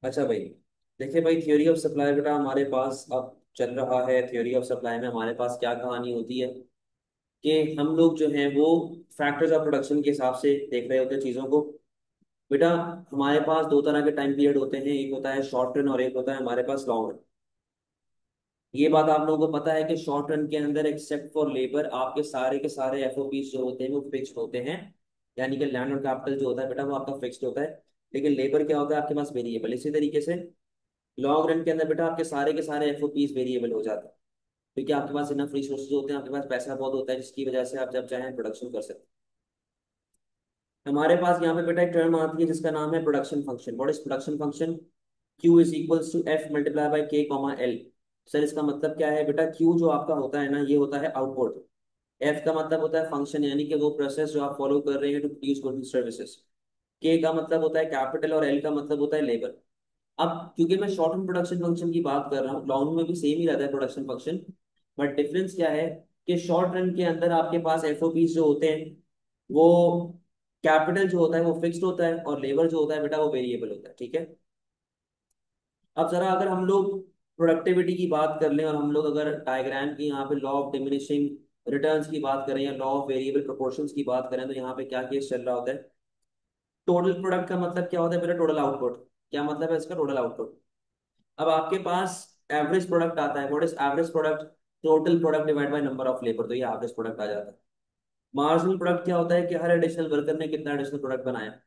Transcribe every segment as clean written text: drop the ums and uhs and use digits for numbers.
अच्छा भाई, देखिए भाई, थ्योरी ऑफ सप्लाई बेटा हमारे पास अब चल रहा है। थ्योरी ऑफ सप्लाई में हमारे पास क्या कहानी होती है कि हम लोग जो हैं वो फैक्टर्स ऑफ प्रोडक्शन के हिसाब से देख रहे होते हैं चीज़ों को। बेटा, हमारे पास दो तरह के टाइम पीरियड होते हैं, एक होता है शॉर्ट रन और एक होता है हमारे पास लॉन्ग रन। ये बात आप लोगों को पता है कि शॉर्ट रन के अंदर एक्सेप्ट फॉर लेबर आपके सारे के सारे एफओपीज जो होते हैं वो फिक्स्ड होते हैं। यानी कि लैंड और कैपिटल जो होता है बेटा वो आपका फिक्स्ड होता है। लेकिन लेबर क्या होता है आपके पास वेरिएबल। इसी तरीके से लॉन्ग रन के अंदर बेटा आपके सारे के सारे एफओपीज वेरिएबल हो जाते हैं, क्योंकि आपके पास इनफ रिसोर्सेज होते हैं, आपके पास पैसा बहुत होता है, जिसकी वजह से आप जब चाहें प्रोडक्शन कर सकते हैं। हमारे पास यहाँ पे बेटा एक टर्म आती है जिसका नाम है production function. What is production function? Q is equals to F multiply by K comma L. Sir इसका मतलब क्या है बेटा? Q जो आपका होता है ना, ये होता है आउटपुट। एफ का मतलब होता है फंक्शन, यानी कि वो प्रोसेस जो आप फॉलो कर रहे हैं to produce goods and services. K का मतलब होता है कैपिटल और एल का मतलब होता है लेबर। अब क्योंकि मैं शॉर्ट टर्म प्रोडक्शन फंक्शन की बात कर रहा हूँ, लॉन्ग में भी सेम ही रहता है प्रोडक्शन फंक्शन। बट डिफरेंस क्या है कि शॉर्ट रन के अंदर आपके पास एफओपी जो होते हैं वो कैपिटल जो होता है वो फिक्स्ड होता है और लेबर जो होता है बेटा वो वेरिएबल होता है। ठीक है। अब जरा अगर हम लोग प्रोडक्टिविटी की बात कर लें और हम लोग अगर डायग्राम की यहाँ पे लॉ ऑफ डिमिनिशिंग रिटर्न्स की बात करें या लॉ ऑफ वेरिएबल प्रोपोर्शंस की बात करें, तो यहाँ पे क्या केस चल रहा होता है? टोटल प्रोडक्ट का मतलब क्या होता है बेटा? Total output. क्या मतलब है इसका? Total output. अब आपके पास एवरेज प्रोडक्ट आता है। What is average product? Total product divide by number of labour, तो ये एवरेज प्रोडक्ट आ जाता है। मार्जिनल प्रोडक्ट क्या होता है कि हर एडिशनल वर्कर ने कितना एडिशनल प्रोडक्ट बनाया।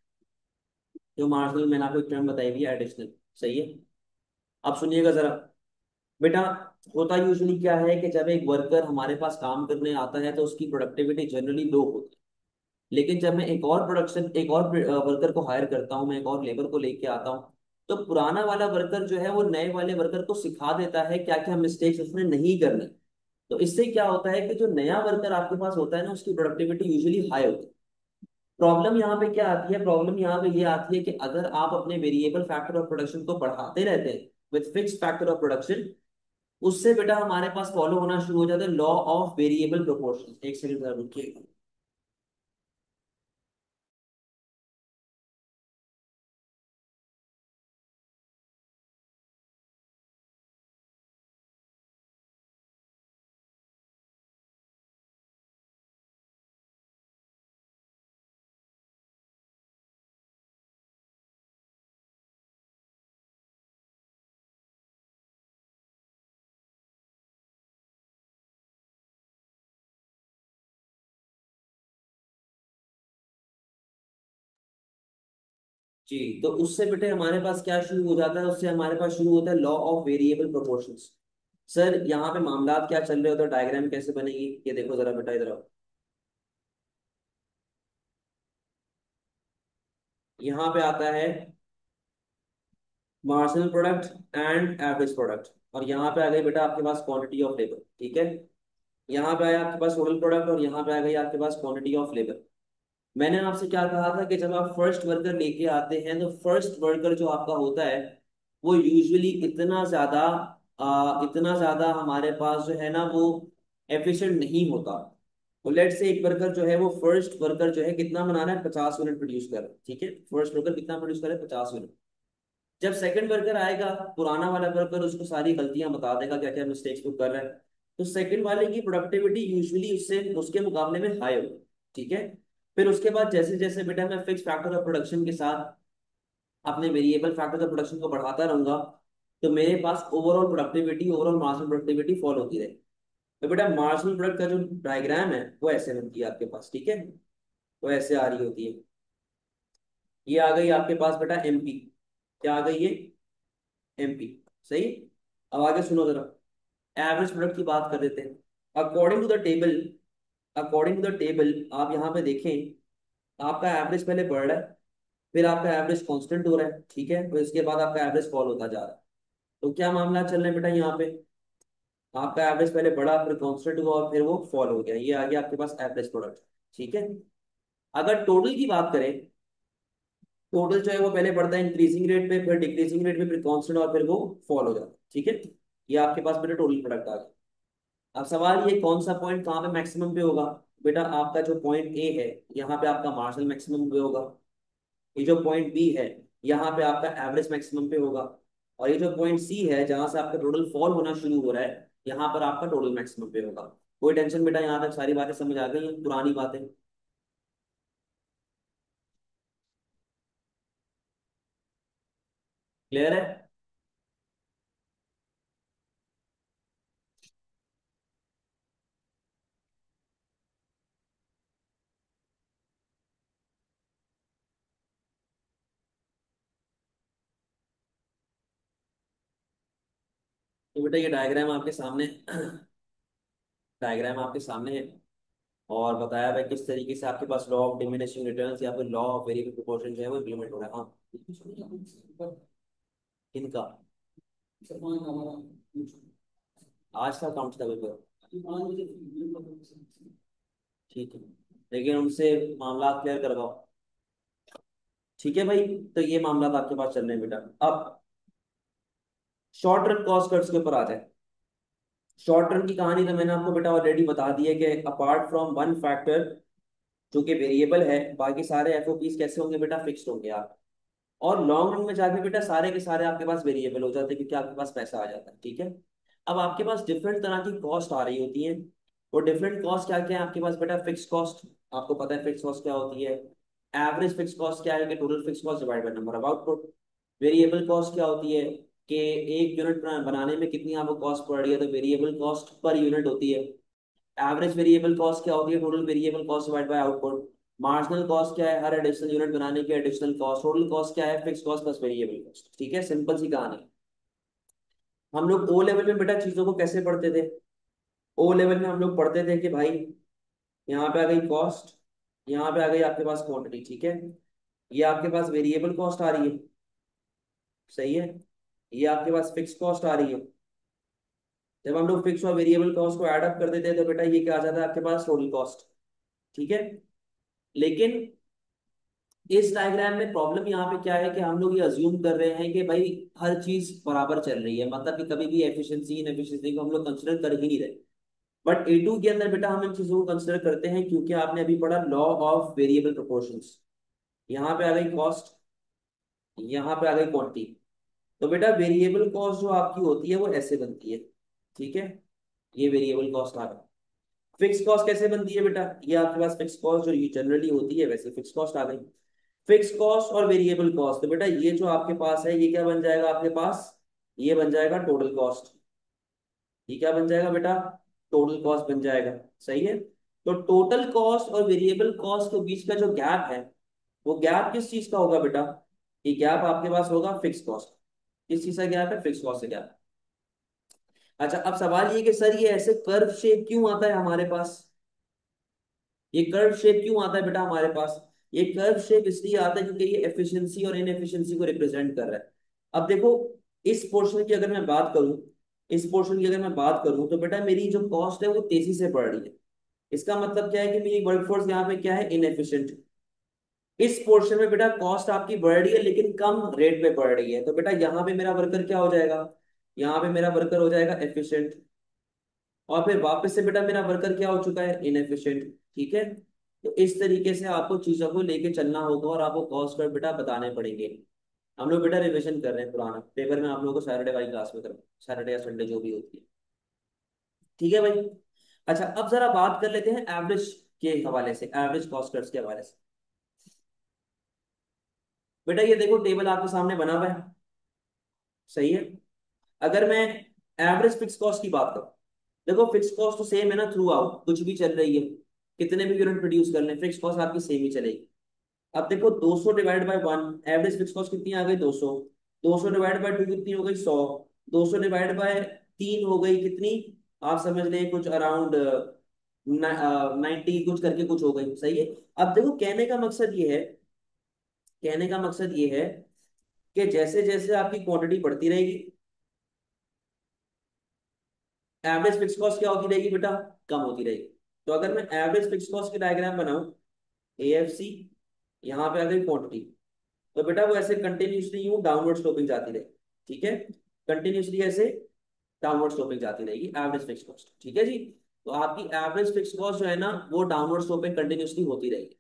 जो मार्जिनल मैंने आपको एक टर्म बताई हुई है, एडिशनल। सही है। अब सुनिएगा जरा बेटा, होता यूजुअली क्या है कि जब एक वर्कर हमारे पास काम करने आता है तो उसकी प्रोडक्टिविटी जनरली लो होती है। लेकिन जब मैं एक और वर्कर को हायर करता हूँ, मैं एक और लेबर को लेके आता हूँ, तो पुराना वाला वर्कर जो है वो नए वाले वर्कर को सिखा देता है क्या क्या मिस्टेक्स उसने नहीं करने। तो इससे क्या होता है कि जो नया वर्कर आपके पास होता है ना, उसकी प्रोडक्टिविटी यूजुअली हाई होती है। प्रॉब्लम यहाँ पे क्या आती है? प्रॉब्लम यहाँ पे ये आती है कि अगर आप अपने वेरिएबल फैक्टर ऑफ प्रोडक्शन को बढ़ाते रहते हैं with fix factor of production, उससे बेटा हमारे पास फॉलो होना शुरू हो जाता है लॉ ऑफ वेरिएबल प्रोपोर्शन। एक सेकंड जरा रुकिएगा। जी, तो उससे बेटे हमारे पास क्या शुरू हो जाता है? उससे हमारे पास शुरू होता है law of variable proportions. Sir यहाँ पे मामला क्या चल रहे होते हैं, डायग्राम कैसे बनेगी ये देखो जरा बेटा, इधर आओ। यहाँ पे आता है marginal product and average product, और यहाँ पे आ गई बेटा आपके पास क्वांटिटी ऑफ लेबर। ठीक है। यहाँ पे आया आपके पास टोटल प्रोडक्ट और यहाँ पे आ गई आपके पास क्वांटिटी ऑफ लेबर। मैंने आपसे क्या कहा था कि जब आप फर्स्ट वर्कर लेके आते हैं तो फर्स्ट वर्कर जो आपका होता है वो यूजुअली इतना ज्यादा हमारे पास जो है ना वो एफिशिएंट नहीं होता। तो लेट से एक वर्कर जो है वो फर्स्ट वर्कर जो है कितना बना रहा है? 50 यूनिट प्रोड्यूस कर रहा है। ठीक है, फर्स्ट वर्कर कितना प्रोड्यूस कर रहा है? 50 यूनिट। जब सेकंड वर्कर आएगा, पुराना वाला वर्कर उसको सारी गलतियां बता देगा, क्या क्या मिस्टेक्स वो कर रहा है। तो सेकंड वाले की प्रोडक्टिविटी यूजुअली उससे उसके मुकाबले में हाई होगी। ठीक है। फिर उसके बाद जैसे जैसे बेटा मैं फिक्स फैक्टर ऑफ प्रोडक्शन के साथ अपने वेरिएबल फैक्टर ऑफ प्रोडक्शन को बढ़ाता रहूंगा, तो मेरे पास ओवरऑल मार्जिनल प्रोडक्टिविटी फॉल होती रहेगी। तो बेटा मार्जिनल प्रोडक्ट का जो डायग्राम है वो ऐसे बनती है आपके पास। ठीक है, वो ऐसे आ रही होती है। ये आ गई आपके पास बेटा एमपी। क्या आ गई ये? एमपी। सही। अब आगे सुनो जरा, एवरेज प्रोडक्ट की बात कर देते हैं। According to the table according to the table आप यहाँ पे देखें, आपका एवरेज पहले बढ़ रहा है, फिर आपका एवरेज कांस्टेंट हो रहा है। ठीक है, तो इसके बाद आपका एवरेज फॉल होता जा रहा है। तो क्या मामला चल रहा है बेटा? यहाँ पे आपका एवरेज पहले बढ़ा, फिर कांस्टेंट हुआ और फिर वो फॉल हो गया। ये आ गया आपके पास एवरेज प्रोडक्ट। ठीक है। अगर टोटल की बात करें, टोटल जो है वो पहले बढ़ता है इंक्रीजिंग रेट पे, फिर डिक्रीजिंग रेट पे, फिर कांस्टेंट और फिर वो फॉल हो जाता है। ठीक है। ये आपके पास बेटा टोटल प्रोडक्ट आ गया। अब सवाल ये कौन सा पॉइंट कहाँ पे मैक्सिमम पे होगा? बेटा आपका जो पॉइंट ए है यहाँ पे आपका मार्जिनल मैक्सिमम पे होगा। ये जो पॉइंट बी है यहाँ पे आपका एवरेज मैक्सिमम पे होगा। और ये जो पॉइंट सी है जहां से आपका टोटल फॉल होना शुरू हो रहा है, यहाँ पर आपका टोटल मैक्सिमम पे होगा। कोई टेंशन बेटा, यहाँ तक सारी बातें समझ आ गई हैं, पुरानी बातें? क्लियर है? तो बेटा ये डायग्राम आपके सामने डायग्राम आपके सामने है। और बताया भाई किस तरीके से आपके पास लॉ ऑफ डिमिनिशिंग रिटर्न्स या फिर लॉ ऑफ वेरिएबल प्रोपोर्शन जो है वो इम्प्लीमेंट हो रहा है। हाँ, किनका? आज का अकाउंट का पेपर? ठीक है, लेकिन उनसे मामला क्लियर करवाओ। ठीक है भाई, तो ये मामला आपके पास चल रहे हैं बेटा। अब शॉर्ट रन कॉस्ट कट्स के ऊपर आ जाए। शॉर्ट रन की कहानी तो मैंने आपको बेटा ऑलरेडी बता दी है कि अपार्ट फ्रॉम वन फैक्टर जो कि वेरिएबल है, बाकी सारे एफओपीज कैसे होंगे बेटा? फिक्स्ड होंगे आप। और लॉन्ग रन में जाके बेटा सारे के सारे आपके पास वेरिएबल हो जाते हैं, क्योंकि आपके पास पैसा आ जाता है। ठीक है, अब आपके पास डिफरेंट तरह की कॉस्ट आ रही होती है। वो डिफरेंट कॉस्ट क्या क्या है आपके पास बेटा? फिक्स कॉस्ट, आपको पता है फिक्स कॉस्ट क्या होती है। एवरेज फिक्स कॉस्ट क्या है कि total fix cost divide by number of output. Variable cost क्या होती है कि एक यूनिट बनाने में कितनी आपको कॉस्ट पड़ रही है, तो वेरिएबल कॉस्ट पर यूनिट होती है। एवरेज वेरिएबल कॉस्ट क्या होती है? Total variable cost divide by output. Marginal cost क्या है? हर एडिशनल यूनिट बनाने की एडिशनल कॉस्ट। टोटल कॉस्ट क्या है? Fix cost plus variable cost. ठीक है, सिंपल सी कहानी। हम लोग ओ लेवल में बेटा चीजों को कैसे पढ़ते थे? ओ लेवल में हम लोग पढ़ते थे कि भाई यहाँ पे आ गई कॉस्ट, यहाँ पे आ गई आपके पास क्वांटिटी। ठीक है, ये आपके पास वेरिएबल कॉस्ट आ रही है, सही है। ये आपके पास फिक्स कॉस्ट आ रही है। जब हम लोग फिक्स और वेरिएबल कॉस्ट को ऐड अप कर देते हैं तो बेटा ये क्या आ जाता है आपके पास? Total cost. ठीक है, लेकिन इस डायग्राम में प्रॉब्लम यहाँ पे क्या है कि हम लोग ये अज्यूम कर रहे हैं कि भाई हर चीज बराबर चल रही है, मतलब कि कभी भी एफिशिएंसी इनएफिशिएंसी को हम लोग कंसिडर कर ही नहीं रहे। बट ए टू के अंदर बेटा हम इन चीजों को कंसिडर करते हैं, क्योंकि आपने अभी पढ़ा लॉ ऑफ वेरिएबल प्रोपोर्शंस। यहाँ पे आ गई कॉस्ट, यहाँ पे आ गई क्वांटिटी। तो बेटा वेरिएबल कॉस्ट जो आपकी होती है वो ऐसे बनती है। ठीक है, ये वेरिएबल कॉस्ट आ गई। फिक्स कॉस्ट कैसे बनती है बेटा? ये आपके पास फिक्स कॉस्ट जो जनरली होती है वैसे फिक्स कॉस्ट आ गई। फिक्स कॉस्ट और वेरिएबल कॉस्ट, तो बेटा ये जो आपके पास है ये क्या बन जाएगा आपके पास? ये बन जाएगा टोटल कॉस्ट। ये क्या बन जाएगा बेटा? टोटल कॉस्ट बन जाएगा, सही है। तो टोटल कॉस्ट और वेरिएबल कॉस्ट के बीच का जो गैप है, वो गैप किस चीज का होगा बेटा? ये गैप आपके पास होगा फिक्स कॉस्ट। किस चीज का गैप है? फिक्स कॉस्ट का गैप। अच्छा, अब सवाल ये कि सर ये ऐसे कर्व शेप क्यों आता है हमारे पास? ये कर्व शेप क्यों आता है बेटा हमारे पास? ये कर्व शेप इसलिए आता है क्योंकि ये एफिशिएंसी और इनएफिशिएंसी को रिप्रेजेंट कर रहा है। अब देखो, इस पोर्शन की अगर मैं बात करूं, इस पोर्शन की अगर मैं बात करूं तो बेटा मेरी जो कॉस्ट है वो तेजी से बढ़ रही है। इसका मतलब क्या है कि मेरी वर्कफोर्स यहाँ पे क्या है? इनएफिशिएंट। इस पोर्शन में बेटा कॉस्ट आपकी बढ़ रही है लेकिन कम रेट पे बढ़ रही है, तो बेटा यहाँ पे मेरा वर्कर क्या हो जाएगा? यहाँ पे मेरा वर्कर हो जाएगा एफिशिएंट। और फिर वापस से बेटा मेरा वर्कर क्या हो चुका है? इनएफिशिएंट। ठीक है, तो इस तरीके से आपको चीजों को लेके चलना होगा और आपको कॉस्ट पर बेटा बताने पड़ेंगे। हम लोग बेटा रिविजन कर रहे हैं पुराना पेपर में, आप लोगों को सैटरडे वाली क्लास में करो, सैटरडे या संडे जो भी होती है। ठीक है भाई। अच्छा, अब जरा बात कर लेते हैं एवरेज के हवाले से, एवरेज कॉस्ट कर्व्स के हवाले से। बेटा ये देखो टेबल आपके सामने बना हुआ है, सही है। अगर मैं एवरेज फिक्स कॉस्ट की बात करूं, देखो फिक्स कॉस्ट तो सेम है ना थ्रू आउट, कुछ भी चल रही है, कितने भी यूनिट प्रोड्यूस कर लें फिक्स कॉस्ट आपकी सेम ही चलेगी। अब देखो 200 divide by 1, average fix cost कितनी आ गई? 200। 200 डिवाइड बाय 2 कितनी हो गई? 100। 200 डिवाइड बाय 3 हो गई कितनी? आप समझ लें कुछ अराउंड 90 कुछ करके कुछ हो गई, सही है। अब देखो कहने का मकसद ये है, कहने का मकसद ये है कि जैसे जैसे आपकी क्वांटिटी बढ़ती रहेगी, एवरेज फिक्स कॉस्ट क्या होती रहेगी बेटा? कम होती रहेगी। तो अगर मैं एवरेज फिक्स कॉस्ट की डायग्राम बनाऊं, AFC, यहाँ पे आ गई क्वांटिटी, तो बेटा वो ऐसे कंटिन्यूसली यूं डाउनवर्ड स्लोपिंग जाती रहेगी। ठीक है, कंटिन्यूसली ऐसे डाउनवर्ड स्लोपिंग जाती रहेगी एवरेज फिक्स कॉस्ट। ठीक है जी, तो आपकी एवरेज फिक्स कॉस्ट जो है ना वो डाउनवर्ड स्लोपिंग कंटिन्यूसली होती रहेगी।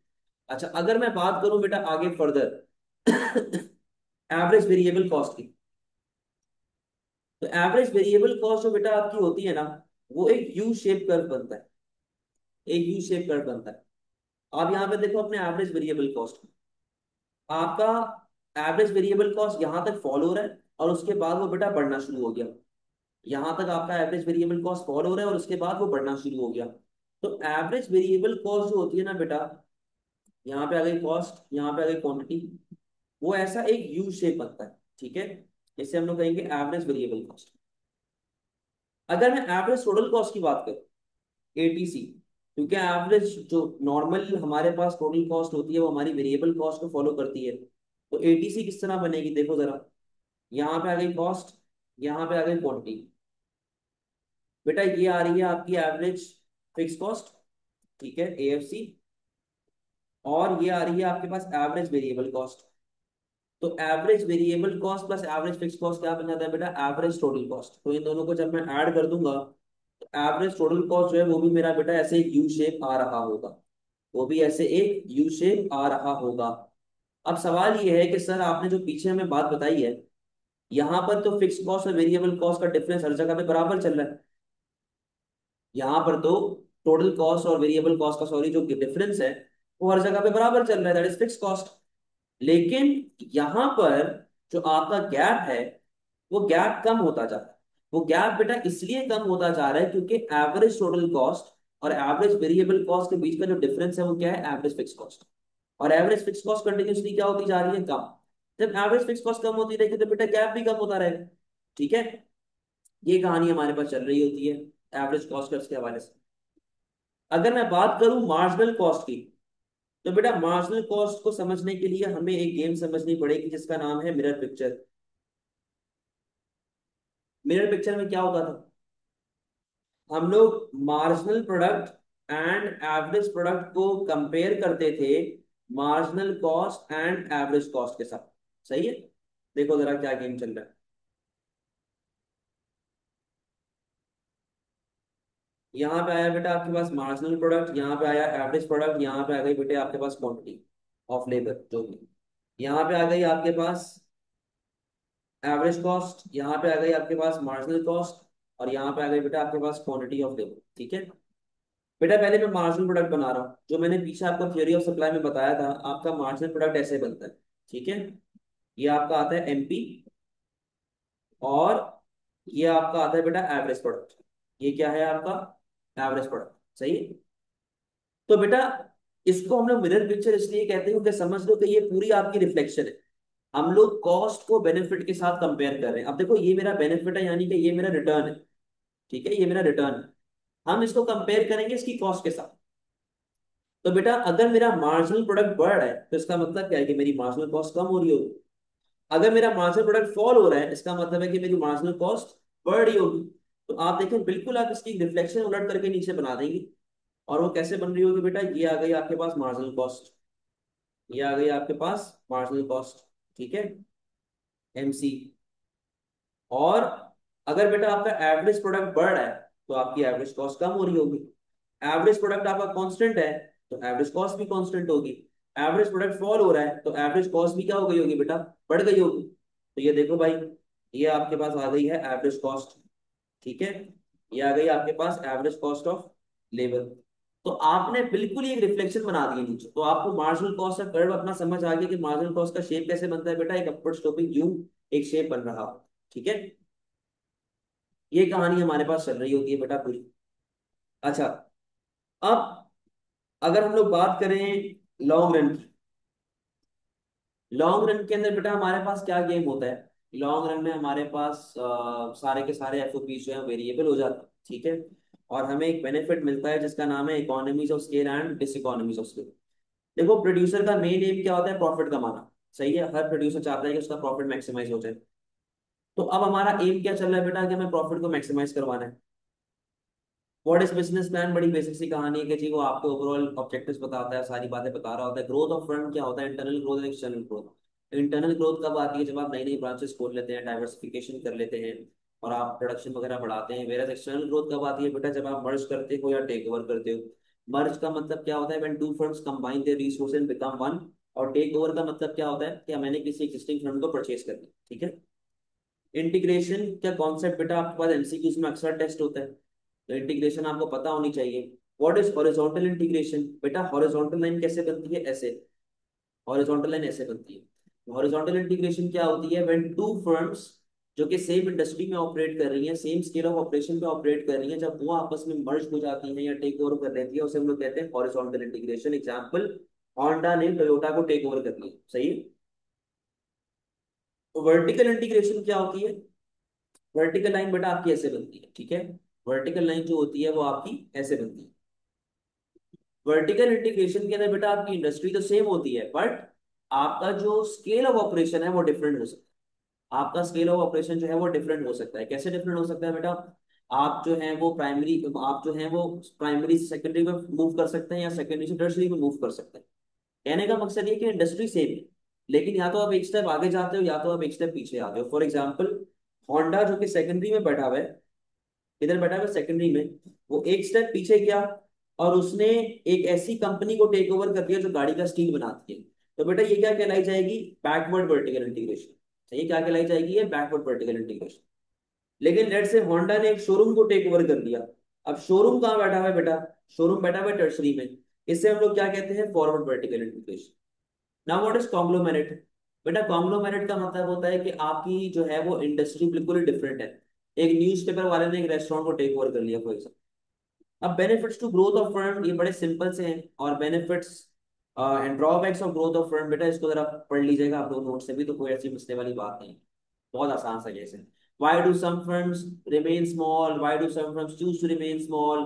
अच्छा, अगर मैं बात करूं बेटा आगे फर्दर एवरेज वेरिएबल कॉस्ट की। तो एवरेज वेरिएबल कॉस्ट जो बेटा आपकी होती है ना, वो एक यू शेप कर्व बनता है, एक यू शेप कर्व बनता है। आप यहाँ पे देखो अपने एवरेज वेरिएबल कॉस्ट, आपका एवरेज वेरिएबल कॉस्ट यहाँ तक फॉल हो रहा है और उसके बाद वो बेटा बढ़ना शुरू हो गया। यहाँ तक आपका एवरेज वेरिएबल कॉस्ट फॉल हो रहा है और उसके बाद वो बढ़ना शुरू हो गया। तो एवरेज वेरिएबल कॉस्ट जो होती है ना बेटा, यहाँ पे आ गई कॉस्ट, यहाँ पे आ गई क्वांटिटी, वो ऐसा एक यू शेप बनता है, ठीक है। इसे हम लोग कहेंगे एवरेज वेरिएबल कॉस्ट। अगर मैं एवरेज टोटल कॉस्ट की बात करूं, एटीसी, क्योंकि एवरेज जो नॉर्मल हमारे पास टोटल कॉस्ट होती है वो हमारी वेरिएबल कॉस्ट को फॉलो करती है। तो एटीसी किस तरह बनेगी देखो जरा, यहाँ पे आ गई कॉस्ट, यहाँ पे आ गई क्वांटिटी। बेटा ये आ रही है आपकी एवरेज फिक्स कॉस्ट, ठीक है, एएफसी। और ये आ रही है आपके पास एवरेज वेरिएबल कॉस्ट। तो average variable cost plus average fix cost क्या बन जाता है बेटा, एवरेज टोटल कॉस्ट। तो इन दोनों को जब मैं ऐड कर दूंगा, तो एवरेज टोटल कॉस्ट जो है वो भी मेरा बेटा ऐसे एक यू शेप आ रहा होगा, वो भी ऐसे एक यू शेप आ रहा होगा। अब सवाल ये है कि सर आपने जो पीछे हमें बात बताई है, यहाँ पर तो फिक्स कॉस्ट और वेरिएबल कॉस्ट का डिफरेंस हर जगह पे बराबर चल रहा है। यहाँ पर तो टोटल कॉस्ट और वेरिएबल कॉस्ट का, सॉरी, जो डिफरेंस है वो हर जगह पे बराबर चल रहा है, दैट इज फिक्स कॉस्ट। लेकिन यहाँ पर जो आपका गैप है, वो गैप कम होता जा रहा है। वो गैप बेटा इसलिए कम होता जा रहा है क्योंकि एवरेज टोटल कॉस्ट और एवरेज वेरिएबल कॉस्ट के बीच का जो डिफरेंस है वो क्या है, एवरेज फिक्स कॉस्ट। और एवरेज फिक्स कॉस्ट कंटिन्यूसली क्या होती जा रही है, कम। जब एवरेज फिक्स कॉस्ट कम होती रहेगी तो बेटा गैप भी कम होता रहेगा, ठीक है। ये कहानी हमारे पास चल रही होती है एवरेज कॉस्ट कर्व्स के हवाले से। अगर मैं बात करूं मार्जिनल कॉस्ट की, तो बेटा मार्जिनल कॉस्ट को समझने के लिए हमें एक गेम समझनी पड़ेगी जिसका नाम है मिरर पिक्चर। मिरर पिक्चर में क्या होता था, हम लोग marginal product and average product को कंपेयर करते थे marginal cost and average cost के साथ। सही है, देखो जरा क्या गेम चल रहा है। यहाँ पे आया बेटा आपके पास मार्जिनल प्रोडक्ट, यहाँ पे आया एवरेज प्रोडक्ट, यहाँ पे आ गई बेटे आपके पास क्वांटिटी ऑफ लेबर जो भी, यहाँ पे आ गई आपके पास एवरेज कॉस्ट, यहाँ पे आ गई आपके पास मार्जिनल कॉस्ट, और यहाँ पे आ गई बेटा आपके पास क्वांटिटी ऑफ लेबर, ठीक है। बेटा पहले मैं मार्जिनल प्रोडक्ट बना रहा हूँ, जो मैंने पीछे आपको थ्योरी ऑफ सप्लाई में बताया था, आपका मार्जिनल प्रोडक्ट ऐसे बनता है, ठीक है। ये आपका आता है एमपी, और ये आपका आता है बेटा एवरेज प्रोडक्ट। ये क्या है आपका एवरेज प्रोडक्ट, सही है। तो बेटा इसको हम लोग मिरर पिक्चर इसलिए कहते हैं क्योंकि समझ लो कि ये पूरी आपकी रिफ्लेक्शन है। हम लोग कॉस्ट को बेनिफिट के साथ कंपेयर कर रहे हैं। अब देखो ये मेरा बेनिफिट है, यानी कि ये मेरा रिटर्न है, ठीक है, ये मेरा रिटर्न है। हम इसको कंपेयर करेंगे इसकी कॉस्ट के साथ। तो बेटा अगर मेरा मार्जिनल प्रोडक्ट बढ़ रहा है तो इसका मतलब क्या है कि मेरी मार्जिनल कॉस्ट कम हो रही होगी। अगर मेरा मार्जिनल प्रोडक्ट फॉल हो रहा है इसका मतलब है कि मेरी मार्जिनल कॉस्ट बढ़ रही होगी। तो आप देखें बिल्कुल आप इसकी रिफ्लेक्शन उलट करके नीचे बना देंगे। और वो कैसे बन रही होगी बेटा, ये आ गई आपके पास मार्जिनल कॉस्ट, ये आ गई आपके पास मार्जिनल कॉस्ट, ठीक है, एमसी। और अगर बेटा आपका एवरेज प्रोडक्ट बढ़ रहा है तो आपकी एवरेज कॉस्ट कम हो रही होगी। एवरेज प्रोडक्ट आपका कांस्टेंट है तो एवरेज कॉस्ट भी कांस्टेंट होगी। एवरेज प्रोडक्ट फॉल हो रहा है तो एवरेज कॉस्ट भी क्या हो गई होगी बेटा, बढ़ गई होगी। तो ये देखो भाई, ये आपके पास आ गई है एवरेज कॉस्ट, ठीक है। ये आ गई आपके पास एवरेज कॉस्ट ऑफ लेबर। तो आपने बिल्कुल ही एक रिफ्लेक्शन बना दी है नीचे, तो आपको मार्जिनल कॉस्ट का कर्व अपना समझ आ गया कि मार्जिनल कॉस्ट का शेप कैसे बनता है बेटा, एक अपवर्ड स्लोपिंग यू एक शेप बन रहा, ठीक है। ये कहानी हमारे पास चल रही होती है बेटा पूरी। अच्छा, अब अगर हम लोग बात करें लॉन्ग रन की, लॉन्ग रन के अंदर बेटा हमारे पास क्या गेम होता है। लॉन्ग रन में हमारे पास सारे के सारे एफओपी जो है वेरिएबल हो जाते हैं, ठीक है। और हमें एक बेनिफिट मिलता है जिसका नाम है economies of scale and diseconomies of scale. देखो प्रोड्यूसर का मेन एम क्या होता है, प्रॉफिट कमाना, सही है। हर प्रोड्यूसर चाहता है कि उसका प्रॉफिट मैक्सिमाइज हो जाए। तो अब हमारा एम क्या चल रहा है बेटा कि हमें प्रॉफिट को मैक्सिमाइज करवाना है। व्हाट इज बिजनेस प्लान, बड़ी बेसिक सी कहानी है कि जी वो आपको ओवरऑल ऑब्जेक्टिव्स बताता है, सारी बातें बता रहा होता है। ग्रोथ ऑफ फर्म क्या होता है, इंटरनल ग्रोथ और एक्सटर्नल ग्रोथ। इंटरनल ग्रोथ कब आती है, जब आप नई नई ब्रांचेस खोल लेते हैं, डाइवर्सिफिकेशन कर लेते हैं और आप प्रोडक्शन वगैरह बढ़ाते हैं। वेयर एक्सटर्नल ग्रोथ कब आती है बेटा, जब आप मर्ज करते हो या टेक ओवर करते हो। मर्ज का मतलब क्या होता है, when two firms combine their resources and become one और टेक ओवर का मतलब क्या होता है कि मैंने किसी एग्जिस्टिंग फर्म को परचेज कर लिया, ठीक है। इंटीग्रेशन का कॉन्सेप्ट बेटा आपके पास एमसीक्यूज में अक्सर टेस्ट होता है, तो इंटीग्रेशन आपको पता होनी चाहिए। What is horizontal integration? बेटा हॉरिजॉन्टल लाइन कैसे बनती है? ऐसे, हॉरिजॉन्टल लाइन ऐसे बनती है। हॉरिजॉन्टल इंटीग्रेशन क्या होती है? व्हेन टू फर्म्स जो कि सेम इंडस्ट्री में ऑपरेट कर रही हैं, सेम स्केल ऑफ ऑपरेशन पे ऑपरेट कर रही हैं, जब वो आपस में मर्ज हो जाती हैं या टेक ओवर कर लेती है, उसे हम लोग कहते हैं हॉरिजॉन्टल इंटीग्रेशन। एग्जांपल, होंडा ने टोयोटा को टेक ओवर कर लिया, सही है। तो वर्टिकल इंटीग्रेशन क्या होती है? वर्टिकल लाइन बेटा आपकी ऐसे बनती है, ठीक है। वर्टिकल लाइन जो होती है वो आपकी ऐसे बनती है। वर्टिकल इंटीग्रेशन के अंदर बेटा आपकी इंडस्ट्री तो सेम होती है, बट आपका जो स्केल ऑफ ऑपरेशन है वो डिफरेंट हो सकता है। आपका स्केल ऑफ ऑपरेशन जो है वो डिफरेंट हो सकता है। कैसे डिफरेंट हो सकता है बेटा? आप जो है वो प्राइमरी, आप जो है वो प्राइमरी से सेकेंडरी में मूव कर सकते हैं या सेकेंडरी से टर्शरी में मूव कर सकते हैं। कहने का मकसद ये कि इंडस्ट्री सेम है, लेकिन या तो आप एक स्टेप आगे जाते हो या तो आप एक स्टेप पीछे आते हो। फॉर एग्जाम्पल, होंडा जो कि सेकेंडरी में बैठा हुआ है, इधर बैठा हुआ सेकेंडरी में, वो एक स्टेप पीछे गया और उसने एक ऐसी कंपनी को टेक ओवर कर दिया जो गाड़ी का स्टील बनाती है। तो बेटा ये क्या कहलाई जाएगी? Backward vertical integration. ये क्या कहलाई जाएगी? ये बैकवर्ड वर्टिकल इंटीग्रेशन। लेकिन लेट से होंडा ने एक शोरूम को टेक ओवर कर दिया। अब शोरूम कहाँ बैठा हुआ है बेटा? शोरूम बैठा हुआ है टर्सरी में। इससे हम लोग क्या कहते हैं? Forward vertical integration. Now what is conglomerate? बेटा कॉन्ग्लोमेरेट का मतलब होता है कि आपकी जो है वो इंडस्ट्री बिल्कुल ही डिफरेंट है। एक न्यूज़पेपर वाले ने एक रेस्टोरेंट को टेक ओवर कर लिया फॉर एग्जाम्पल। अब benefits to growth of firm ये बड़े सिंपल से हैं, और benefits and drawbacks of growth of firm बेटा इसको जरा पढ़ लीजिएगा आप लोग नोट से भी, तो कोई ऐसी मसले वाली बात नहीं। बहुत आसान सा जैसे, why do some firms remain small, why do some firms choose to remain small,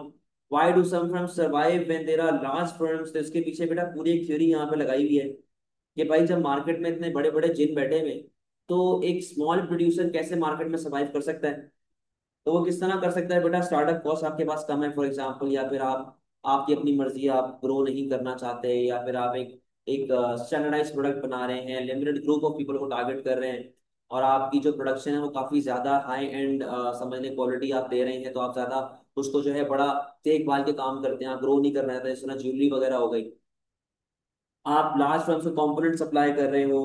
why do some firms survive when there are large firms. तो इसके पीछे बेटा पूरी एक थ्योरी यहाँ पे लगाई हुई है कि भाई जब मार्केट में इतने बड़े बड़े जिन बैठे हुए हैं, तो एक स्मॉल प्रोड्यूसर कैसे मार्केट में सर्वाइव कर सकता है। तो वो किस तरह कर सकता है बेटा? स्टार्टअप कॉस्ट आपके पास कम है फॉर एग्जांपल, या फिर आप, आपकी अपनी मर्जी है, आप ग्रो नहीं करना चाहते, या फिर आप एक एक स्टैंडर्डाइज प्रोडक्ट बना रहे हैं, लिमिटेड ग्रुप ऑफ पीपल को टारगेट कर रहे हैं, और आपकी जो प्रोडक्शन है वो काफी ज्यादा हाई एंड समझ लें क्वालिटी आप दे रहे हैं, तो आप ज्यादा उसको जो है बड़ा देखभाल के काम करते हैं, आप ग्रो नहीं करना चाहते, जैसे ना ज्वेलरी वगैरह हो गई। आप लार्ज फर्म से कंपोनेंट सप्लाई कर रहे हो,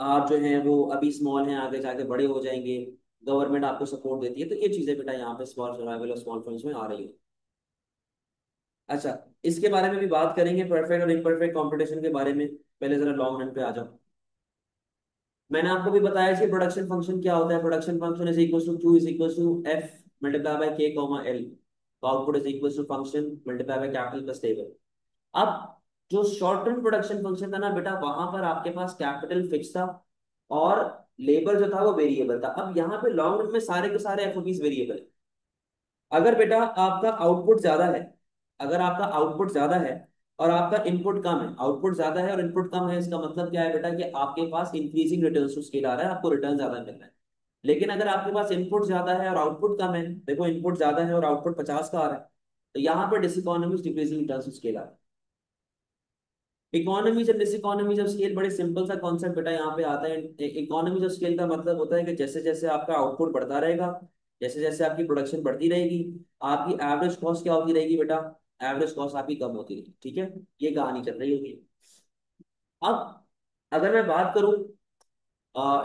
आप जो है वो अभी स्मॉल हैं, आगे जाके बड़े हो जाएंगे, गवर्नमेंट आपको सपोर्ट देती है, तो ये चीजें बेटा यहाँ पे स्मॉल सर्वाइवल और स्मॉल फर्म्स में आ रही है। अच्छा, इसके बारे में भी बात करेंगे, परफेक्ट और इम्परफेक्ट कंपटीशन के बारे में। पहले जरा लॉन्ग रन पे आ जाओ। मैंने आपको भी बताया कि प्रोडक्शन फंक्शन क्या होता है। Production function is equal to Q is equal to F multiply by K comma L. Output is equal to function multiply by capital plus table. अब जो शॉर्ट टर्म प्रोडक्शन फंक्शन था ना बेटा, वहां पर आपके पास कैपिटल फिक्स था और लेबर जो था वो वेरिएबल था। अब यहाँ पे लॉन्ग रन में सारे के सारे एफओपीज वेरिएबल। अगर बेटा आपका आउटपुट ज्यादा है, अगर आपका आउटपुट ज्यादा है और आपका इनपुट कम है, आउटपुट ज्यादा है और इनपुट कम है, इसका मतलब क्या है बेटा? कि आपके पास इंक्रीजिंग रिटर्न टू स्केल आ रहा है, आपको रिटर्न ज्यादा मिल रहा है। लेकिन अगर आपके पास इनपुट ज्यादा है और आउटपुट कम है, देखो इनपुट ज्यादा है और आउटपुट 50 का आ रहा है, तो यहाँ पर डिसइकोनॉमिक्स डिक्रीजिंग रिटर्न टू स्केल आ रहा है। Economies and diseconomies of scale बड़े सिंपल सा कॉन्सेप्ट बेटा यहाँ पे आता है। इकोनॉमीज ऑफ स्केल का मतलब होता है कि जैसे जैसे आपका आउटपुट बढ़ता रहेगा, जैसे जैसे आपकी प्रोडक्शन बढ़ती रहेगी, आपकी एवरेज कॉस्ट क्या होती रहेगी बेटा? एवरेज कॉस्ट आपकी कम होती रहेगी, ठीक है। ये कहानी चल रही होगी। अब अगर मैं बात करूं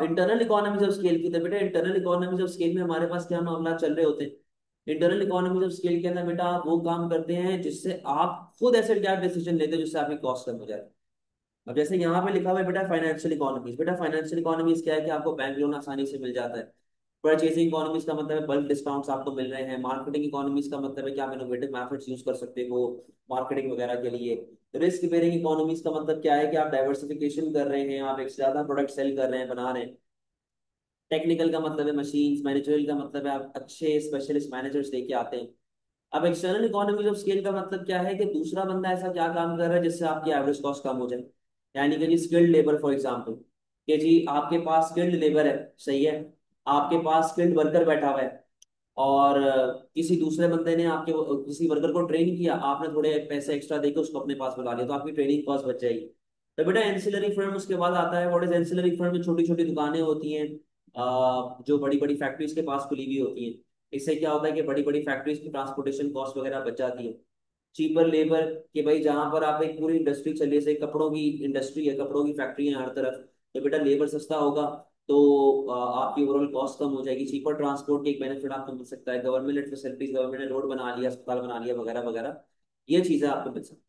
इंटरनल इकोनॉमीज ऑफ स्केल की, तो बेटा इंटरनल इकोनॉमीज ऑफ स्केल में हमारे पास क्या मामला चल रहे होते हैं? इंटरनल इकोनॉमीज ऑफ स्केल के अंदर बेटा आप वो काम करते हैं जिससे आप खुद ऐसे क्या डिसीजन लेते हो जिससे आपकी कॉस्ट कम हो जाए। अब जैसे यहाँ पे लिखा हुआ है बेटा फाइनेंशियल इकोनॉमीज। बेटा फाइनेंशियल इकोनॉमीज क्या है? कि आपको बैंक लोन आसानी से मिल जाता है। परचेसिंग इकोनॉमीज का मतलब है बल्क डिस्काउंट्स आपको मिल रहे हैं। मार्केटिंग इकोनॉमीज का मतलब है कि आप इनोवेटिव मेथड्स यूज कर सकते हो मार्केटिंग वगैरह के लिए। रिस्क बेयरिंग इकोनॉमीज का मतलब क्या है? कि आप डाइवर्सिफिकेशन कर रहे हैं, आप एक से ज्यादा प्रोडक्ट सेल कर रहे हैं, बना रहे हैं। टेक्निकल का मतलब है मशीन्स, मैनेजरियल का मतलब है आप अच्छे स्पेशलिस्ट मैनेजर्स लेके आते हैं। अब एक्सटर्नल इकोनॉमीज ऑफ स्केल का मतलब क्या है? कि दूसरा बंदा ऐसा क्या काम कर रहा है जिससे आपकी एवरेज कॉस्ट कम हो जाए। यानी कि जी स्किल्ड लेबर फॉर एग्जांपल, कि जी आपके पास स्किल्ड लेबर है, सही है, आपके पास स्किल्ड वर्कर बैठा हुआ है, और किसी दूसरे बंदे ने आपके किसी वर्कर को ट्रेन किया, आपने थोड़े पैसे एक्स्ट्रा देके उसको अपने पास बुला लिया, तो आपकी ट्रेनिंग कॉस्ट बच जाएगी। तो बेटा एंसिलरी फर्म उसके बाद आता है। What is ancillary firm? में छोटी छोटी दुकानें होती हैं जो बड़ी बड़ी फैक्ट्रीज के पास खुली हुई होती हैं। इससे क्या होता है कि बड़ी बड़ी फैक्ट्रीज की ट्रांसपोर्टेशन कॉस्ट वगैरह बच जाती है। चीपर लेबर, कि भाई जहां पर आप एक पूरी इंडस्ट्री चलिए, जैसे कपड़ों की इंडस्ट्री है, कपड़ों की फैक्ट्री है हर तरफ, तो बेटा लेबर सस्ता होगा, तो आपकी ओवरऑल कॉस्ट कम हो जाएगी। चीपर ट्रांसपोर्ट की एक बेनिफिट आपको मिल सकता है, गवर्नमेंट फैसिलिटीज, गवर्नमेंट ने रोड बना लिया, अस्पताल बना लिया, वगैरह वगैरह, ये चीजें आपको मिल सकती है।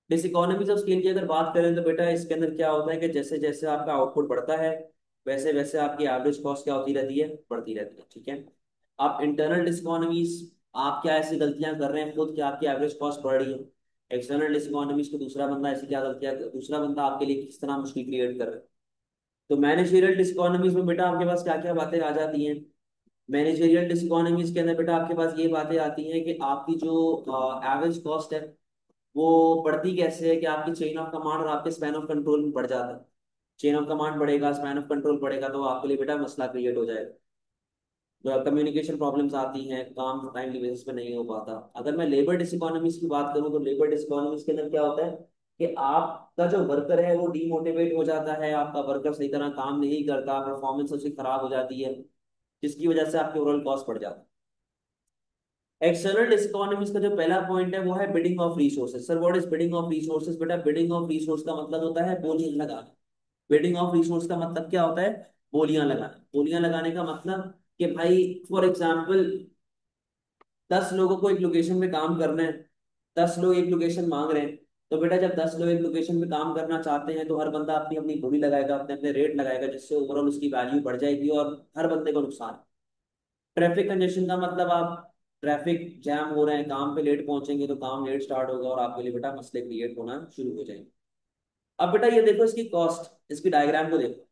इस इकोनॉमीज ऑफ स्केल की अगर बात करें तो बेटा इसके अंदर क्या होता है कि जैसे जैसे आपका आउटपुट बढ़ता है, वैसे वैसे आपकी एवरेज कॉस्ट क्या होती रहती है, बढ़ती रहती है। ठीक है। आप इंटरनल डिसइकोनॉमीज, आप क्या ऐसी गलतियां कर रहे हैं खुद कि आपकी एवरेज कॉस्ट बढ़ रही है। एक्सटर्नल डिसइकोनॉमीज को दूसरा बंदा ऐसी क्या गलतियां, दूसरा बंदा आपके लिए किस तरह मुश्किल क्रिएट कर रहा है। तो मैनेजरियल डिसइकोनॉमीज में बेटा आपके पास क्या क्या बातें आ जाती हैं। मैनेजरियल डिसइकोनॉमीज के अंदर बेटा आपके पास ये बातें आती हैं कि आपकी जो एवरेज कॉस्ट है वो बढ़ती कैसे है, कि आपकी चेन ऑफ कमांड और आपके स्पैन ऑफ कंट्रोल में बढ़ जाता है। चेन ऑफ कमांड बढ़ेगा, स्पैन ऑफ कंट्रोल बढ़ेगा, तो आपके लिए बेटा मसला क्रिएट हो जाएगा। कम्युनिकेशन प्रॉब्लम्स आती हैं, काम टाइमली बेसिस पे नहीं हो पाता। अगर मैं लेबर डिसइकोनॉमीज की बात करूं तो लेबर डिसइकोनॉमीज के अंदर क्या होता है कि आपका जो वर्कर है वो डीमोटिवेट हो जाता है, आपका वर्कर सही तरह काम नहीं करता, परफॉर्मेंस उसकी खराब हो जाती है, जिसकी वजह से आपके ओवरऑल कॉस्ट बढ़ जाता है। एक्सटर्नल डिसइकोनॉमीज का जो पहला पॉइंट है वो है bidding of resources. Sir what is bidding of resources? बेटा बिडिंग ऑफ रिसोर्स का मतलब होता है बोलियां लगाना। बिडिंग ऑफ रिसोर्स का मतलब क्या होता है? बोलियां लगाना। बोलियां लगाने का मतलब कि भाई फॉर एग्जाम्पल 10 लोगों को एक लोकेशन पे काम करना है, 10 लोग एक लोकेशन मांग रहे हैं, तो बेटा जब 10 लोग एक लोकेशन पे काम करना चाहते हैं तो हर बंदा अपनी अपनी बोली लगाएगा, अपने अपने रेट लगाएगा, जिससे ओवरऑल उसकी वैल्यू बढ़ जाएगी और हर बंदे को नुकसान। ट्रैफिक कंजेशन का मतलब आप ट्रैफिक जैम हो रहे हैं, काम पे लेट पहुंचेंगे तो काम लेट स्टार्ट होगा और आपके लिए बेटा मसले क्रिएट होना शुरू हो जाएंगे। अब बेटा ये देखो इसकी कॉस्ट, इसकी डायग्राम को देखो।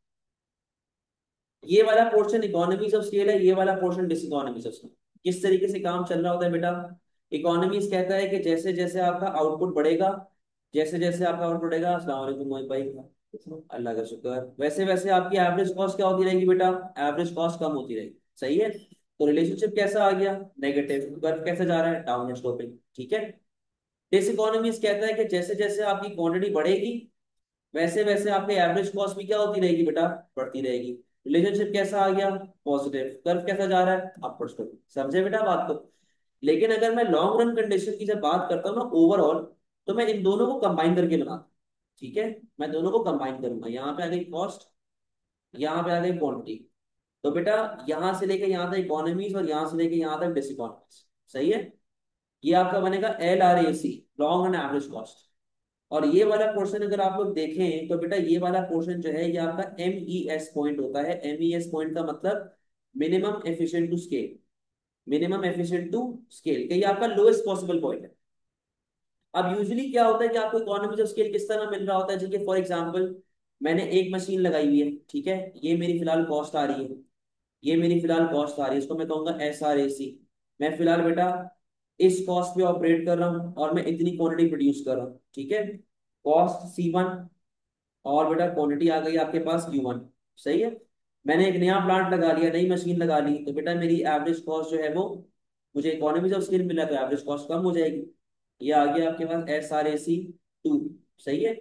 ये वाला पोर्शन इकोनॉमीज ऑफ स्केल है, ये वाला पोर्शन डिसइकोनॉमीज ऑफ स्केल। किस तरीके से काम चल रहा होता है बेटा? इकोनॉमीज कहता है कि जैसे जैसे आपका आउटपुट बढ़ेगा, जैसे जैसे आपका आउटपुट बढ़ेगा, अस्सलाम वालेकुम मोहित भाई, अल्लाह का शुक्र, वैसे वैसे आपकी एवरेज कॉस्ट क्या होती रहेगी बेटा? एवरेज कॉस्ट कम होती रहेगी। सही है। तो रिलेशनशिप कैसा आ गया? नेगेटिव। कर्व कैसे जा रहा है? Downward sloping. ठीक है। दिस इकोनॉमीज कहता है कि जैसे जैसे आपकी क्वांटिटी बढ़ेगी, वैसे वैसे आपकी एवरेज कॉस्ट भी क्या होती रहेगी बेटा? बढ़ती रहेगी। रिलेशनशिप कैसा आ गया? पॉजिटिव। कर्व कैसा जा रहा है? Upward slope. समझे बेटा बात को? लेकिन अगर मैं लॉन्ग रन कंडीशन की जब बात करता हूँ ना ओवरऑल, तो मैं इन दोनों को कंबाइन करके बनाता हूँ। ठीक है। मैं दोनों को कंबाइन करूंगा, यहाँ पे आ गई कॉस्ट, यहाँ पे आ गई क्वांटिटी। तो बेटा यहां से लेके यहाँ तक इकोनॉमीज और यहाँ से लेके यहाँ तक डिसइकोनॉमीज। सही है। ये आपका बनेगा LRAC, long run average cost. और ये वाला पोर्शन अगर आप लोग देखें तो बेटा ये वाला पोर्शन जो है ये आपका MES पॉइंट होता है। MES पॉइंट का मतलब minimum efficient to scale. Minimum efficient to scale का ये आपका लोएस्ट पॉसिबल पॉइंट है। अब यूजुअली क्या होता है कि आपको इकोनॉमीज ऑफ स्केल किस तरह मिल रहा होता है? जैसे फॉर एग्जांपल मैंने एक मशीन लगाई हुई है, ठीक है, ये मेरी फिलहाल कॉस्ट आ रही है, ये मेरी फिलहाल कॉस्ट आ रही है, इसको मैं कहूंगा SRAC। मैं फिलहाल बेटा इस कॉस्ट पे ऑपरेट कर रहा हूँ और मैं इतनी क्वांटिटी प्रोड्यूस कर रहा हूँ। ठीक है। कॉस्ट C1 और बेटा क्वांटिटी आ गई आपके पास Q1। सही है। मैंने एक नया प्लांट लगा लिया, नई मशीन लगा ली, तो बेटा मेरी एवरेज कॉस्ट जो है वो, मुझे इकोनॉमीज ऑफ स्केल मिला तो एवरेज कॉस्ट कम हो जाएगी। ये आ गया आपके पास SRAC 2। सही है।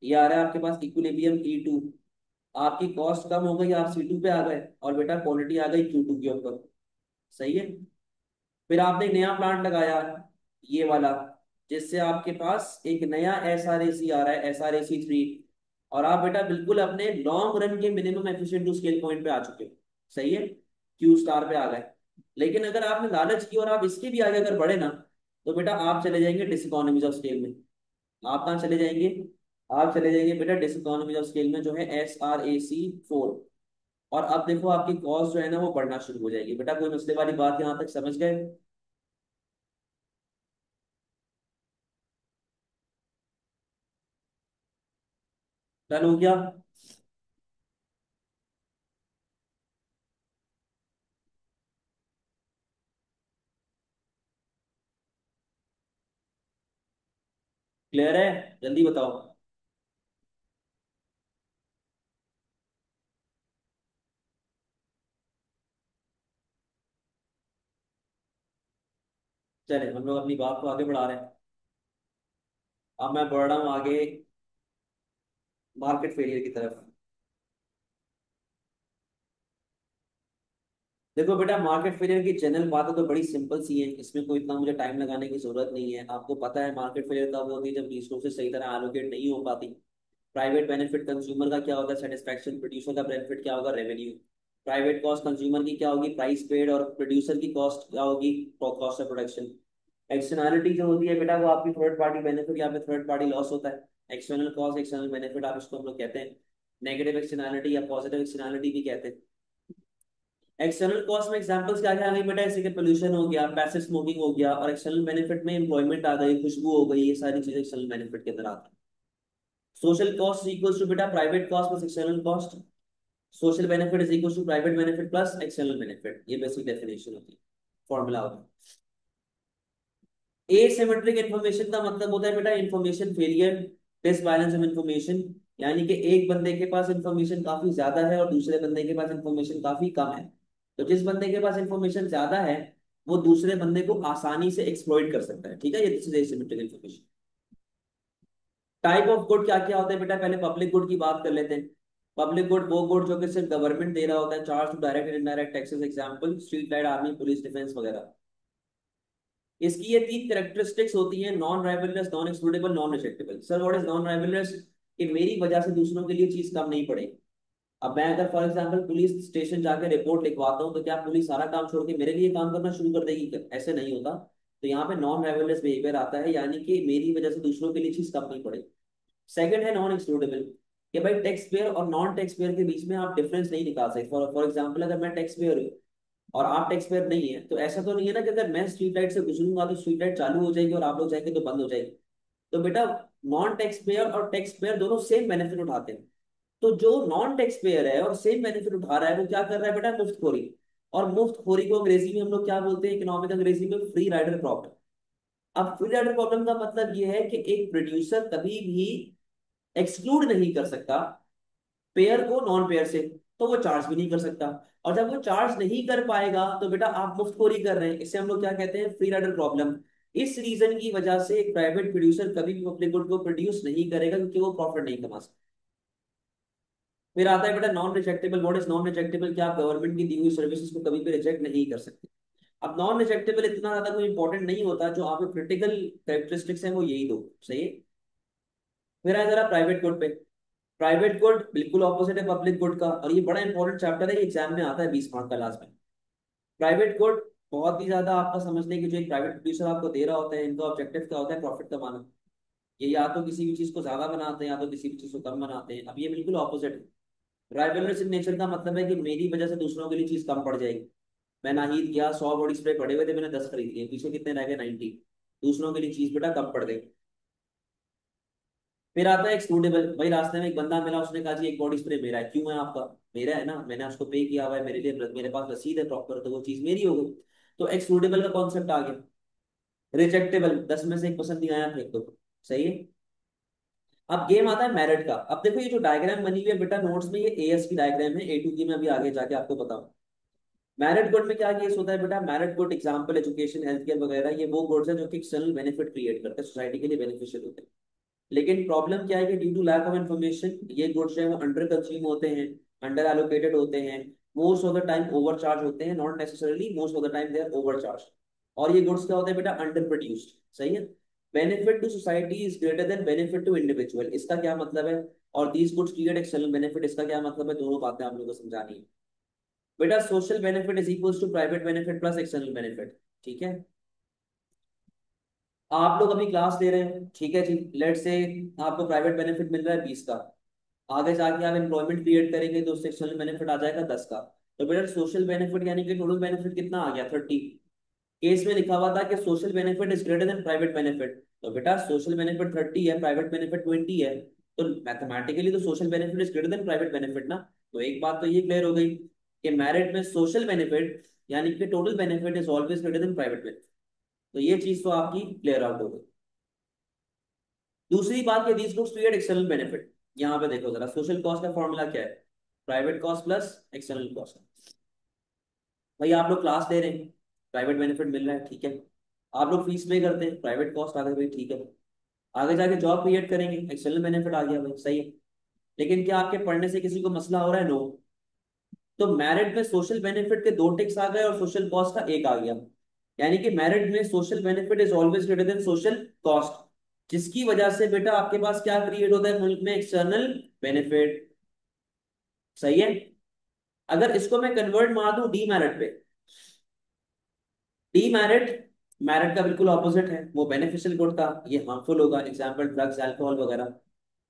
ये आ रहा है आपके पास इक्विलिब्रियम E2। आपकी कॉस्ट कम हो गई, आप C2 पे आ गए और बेटा क्वांटिटी आ गई Q2 के ऊपर। सही है। फिर आपने एक नया प्लांट लगाया, ये वाला, जिससे आपके पास एक नया SRAC आ रहा है, SRAC 3। और आप बेटा बिल्कुल अपने लॉन्ग रन के minimum efficient to scale point पे आ चुके हो। सही है। Q स्टार पे आ गए। लेकिन अगर आपने लालच की और आप इसके भी आगे अगर बढ़े ना, तो बेटा आप चले जाएंगे डिसइकोनॉमीज ऑफ स्केल में। आप कहाँ चले जाएंगे? आप चले जाएंगे बेटा डिसइकोनॉमीज ऑफ स्केल में, जो है SRAC 4। और अब देखो आपकी कॉस्ट जो है ना वो बढ़ना शुरू हो जाएगी। बेटा कोई मसले वाली बात यहाँ तक समझ गए? डन हो गया? क्लियर है? जल्दी बताओ। चले हम लोग अपनी बात को आगे बढ़ा रहे हैं। अब मैं बढ़ रहा हूँ आगे मार्केट फेलियर की तरफ। देखो बेटा, मार्केट फेलियर की जनरल बातें तो बड़ी सिंपल सी है, इसमें कोई इतना मुझे टाइम लगाने की जरूरत नहीं है। आपको पता है मार्केट फेलियर कब होती है, जब रिसोर्सेज सही तरह एलोकेट नहीं हो पाती। प्राइवेट बेनिफिट कंज्यूमर का क्या होगा, सेटिस्फैक्शन। प्रोड्यूसर का बेनिफिट क्या होगा, रेवेन्यू। प्राइवेट कॉस्ट कंज्यूमर की क्या होगी, प्राइस पेड। और प्रोड्यूसर की कॉस्ट क्या होगी, कॉस्ट ऑफ प्रोडक्शन। एक्सटर्नैलिटी जो होती है बेटा, वो आपकी थर्ड पार्टी बेनिफिट या फिर थर्ड पार्टी लॉस होता है। एक्सटर्नल कॉस्ट, एक्सटर्नल बेनिफिट, आप इसको हम लोग कहते हैं नेगेटिव एक्सटर्नैलिटी या पॉजिटिव एक्सटर्नैलिटी भी कहते हैं। एक्सटर्नल कॉस्ट में एग्जांपल्स क्या क्या आ गई बेटा, जैसे कि पोल्यूशन हो गया, पैसिव स्मोकिंग हो गया। और एक्सटर्नल बेनिफिट में एम्प्लॉयमेंट आ गई, खुशबू हो गई, ये सारी चीजें एक्सटर्नल बेनिफिट के अंदर आती है। सोशल कॉस्ट इक्वल्स टू बेटा private cost plus external cost. Social benefit is equal to private benefit plus external benefit. ये बेसिक डेफिनेशन होती है, फॉर्मूला होता है। एसिमेट्रिक इन्फॉर्मेशन का मतलब होता है बेटा information failure, disbalance of information. यानी कि एक बंदे के पास इंफॉर्मेशन काफी ज्यादा है और दूसरे बंदे के पास इंफॉर्मेशन काफी कम है। तो जिस बंदे के पास इंफॉर्मेशन ज्यादा है वो दूसरे बंदे को आसानी से एक्सप्लॉइट कर सकता है। ठीक है, ये this is asymmetric information. Type of good क्या क्या होता है बेटा, पहले पब्लिक गुड की बात कर लेते हैं। पब्लिक गुड वो गुड जो कि सिर्फ गवर्नमेंट दे रहा होता है, charge to direct and indirect taxes. Example street light, army, police, defence वगैरह। इसकी ये तीन कैरेक्टरिस्टिक्स होती हैं, non rivalrous, non excludable, non rejectable. Sir what is non rivalrous, कि मेरी वजह से दूसरों के लिए चीज कम नहीं पड़ेगी। अब मैं अगर फॉर एग्जांपल पुलिस स्टेशन जाकर रिपोर्ट लिखवाता हूँ तो क्या पुलिस सारा काम छोड़ के मेरे लिए काम करना शुरू कर देगी क्या? ऐसे नहीं होता। तो यहाँ पे नॉन राइवलरस बिहेवियर आता है, यानी कि मेरी वजह से दूसरों के लिए चीज कम नहीं पड़ेगी। सेकंड है नॉन एक्सक्लूडेबल, कि भाई टैक्स पेयर और नॉन टैक्स पेयर के बीच में आप डिफरेंस नहीं निकाल सकते। फॉर एग्जांपल अगर मैं टैक्स पेयर हूँ और आप टैक्स पेयर नहीं है, तो ऐसा तो नहीं है ना कि अगर मैं स्ट्रीट लाइट से गुजरूंगा तो स्ट्रीट लाइट चालू हो जाएगी और आप लोग जाएंगे तो बंद हो जाएगी। तो बेटा नॉन टैक्स पेयर और टैक्स पेयर दोनों सेम बेनिफिट उठाते हैं। तो जो नॉन टैक्स पेयर है और सेम बेनिफिट उठा रहा है वो क्या कर रहा है बेटा, मुफ्तखोरी। और मुफ्तखोरी को अंग्रेजी में हम लोग क्या बोलते हैं, इकोनॉमिक अंग्रेजी में फ्री राइडर प्रॉब्लम। अब फ्री राइडर प्रॉब्लम का मतलब ये है कि एक प्रोड्यूसर कभी भी एक्सक्लूड नहीं कर सकता पेयर को नॉन पेयर से, तो वो चार्ज भी नहीं कर सकता। और जब वो चार्ज नहीं कर पाएगा तो बेटा आप मुफ्तखोरी कर रहे हैं, इसे हम लोग क्या कहते हैं, फ्री राइडर प्रॉब्लम। इस रीजन की वजह से एक प्राइवेट प्रोड्यूसर कभी भी पब्लिक गुड को प्रोड्यूस नहीं करेगा, क्योंकि वो प्रॉफिट नहीं कमा सकता। फिर आता है बेटा नॉन रिजेक्टेबल। व्हाट इज नॉन रिजेक्टेबल, क्या आप गवर्नमेंट की दी हुई सर्विसेज को कभी भी रिजेक्ट नहीं कर सकते। अब नॉन रिजेक्टेबल इतना ज्यादा कोई इंपॉर्टेंट नहीं होता, जो आपके क्रिटिकल कैरेक्टरिस्टिक्स हैं वो यही दो, सही है। फिर आया जरा प्राइवेट गुड पे। प्राइवेट गुड बिल्कुल ऑपोजिट है पब्लिक गुड का, और ये बड़ा इंपॉर्टेंट चैप्टर है, एग्जाम में आता है 20 मार्क का लास्ट में। प्राइवेट गुड बहुत ही ज्यादा आपका समझने की, जो एक प्राइवेट प्रोड्यूसर आपको दे रहा होता है, इनका ऑब्जेक्टिव क्या होता है, प्रॉफिट कमाना। ये या तो किसी भी चीज को ज्यादा बनाते हैं या तो किसी भी चीज को कम बनाते हैं। अब ये बिल्कुल ऑपोजिट है। राइवलरस इन नेचर का मतलब है कि मेरी वजह से दूसरों के लिए चीज कम पड़ जाएगी। मैं नाहीद गया, 100 बॉडी स्प्रे पड़े हुए थे, मैंने 10 खरीद लिए, पीछे कितने रह गए, 90। दूसरों के लिए चीज बेटा कम पड़ गई। फिर आता है एक्सक्लूडेबल। भाई रास्ते में एक बंदा मिला, उसने कहा जी एक बॉडी स्प्रे मेरा है, क्यों है आपका? मेरा है ना, मैंने उसको पे किया हुआ है, मेरे लिए मेरे पास रसीद है प्रॉपर, तो वो चीज मेरी हो गई। तो एक्सक्लूडेबल का कॉन्सेप्ट आ गया। रिजेक्टेबल, 10 में से एक पसंद नहीं आया, फेंक दो। सही है। अब गेम आता है मेरिट का। अब देखो ये जो डायग्राम बनी हुई है बेटा नोट्स में, ये एएस की डायग्राम है, ए टू की मैं अभी आगे जाके आपको बताऊं। मेरिट गुड में क्या केस होता है बेटा, merit good example education, health care वगैरह, ये वो गुड्स है जो कि एक्सटर्नल बेनिफिट क्रिएट करते हैं, सोसाइटी के लिए बेनिफिशियल होते हैं। लेकिन प्रॉब्लम क्या है कि due to lack of information ये गुड्स जो है वो अंडर कंज्यूम होते हैं, अंडर एलोकेटेड होते हैं, most of the time over charge होते हैं, not necessarily most of the time they are over charge. और ये गुड्स क्या होते हैं बेटा, अंडर प्रोड्यूस्ड। सही है। Benefit to society is greater than benefit to individual, इसका क्या मतलब है? और these goods create external benefit, इसका क्या मतलब है? दोनों बातें आप लोगों को समझानी है बेटा। Social benefit is equals to private benefit plus external benefit. ठीक है। आप लोग अभी क्लास ले रहे हैं, ठीक है जी, लेट से आपको प्राइवेट बेनिफिट मिल रहा है 20 का। आगे जाके आप एम्प्लॉयमेंट क्रिएट करेंगे तो उससे एक्सटर्नल बेनिफिट आ जाएगा 10 का। तो बेटा सोशल बेनिफिट यानी कि टोटल बेनिफिट कितना आ गया, 30। केस में लिखा हुआ था कि social benefit is greater than private benefit, तो बेटा सोशल बेनिफिट 30 है, प्राइवेट बेनिफिट 20 है। तो मैथमेटिकली तो social benefit is greater than private benefit ना। तो एक बात तो ये क्लियर हो गई कि मैरिट में सोशल बेनिफिट यानी कि total benefit is always greater than private benefit. तो ये चीज तो आपकी क्लियर आउट हो गई। दूसरी बात कि these goods create external benefit. यहाँ पे देखो जरा, सोशल कॉस्ट का फॉर्मूला क्या है, private cost plus external cost. भाई आप लोग क्लास ले रहे हैं, प्राइवेट बेनिफिट मिल रहा है, ठीक है। आप लोग फीस पे करते हैं, प्राइवेट कॉस्ट आ गई भाई, ठीक है। आगे जाके जॉब क्रिएट करेंगे, एक्सटर्नल बेनिफिट आ गया भाई, सही है। लेकिन क्या आपके पढ़ने से किसी को मसला हो रहा है? नो। तो मेरिट में सोशल बेनिफिट के दो टिक्स आ गए और सोशल कॉस्ट का एक आ गया। यानी कि मेरिट में social benefit is always greater than social cost, जिसकी वजह से बेटा आपके पास क्या क्रिएट होता है मुल्क में, एक्सटर्नल बेनिफिट। सही है। अगर इसको मैं कन्वर्ट मार दूं डीमेरिट पे, डीमेरिट मेरिट का बिल्कुल ऑपोजिट है, वो बेनिफिशियल गुड का, ये हार्मफुल होगा, एग्जाम्पल ड्रग्स अल्कोहल वगैरह।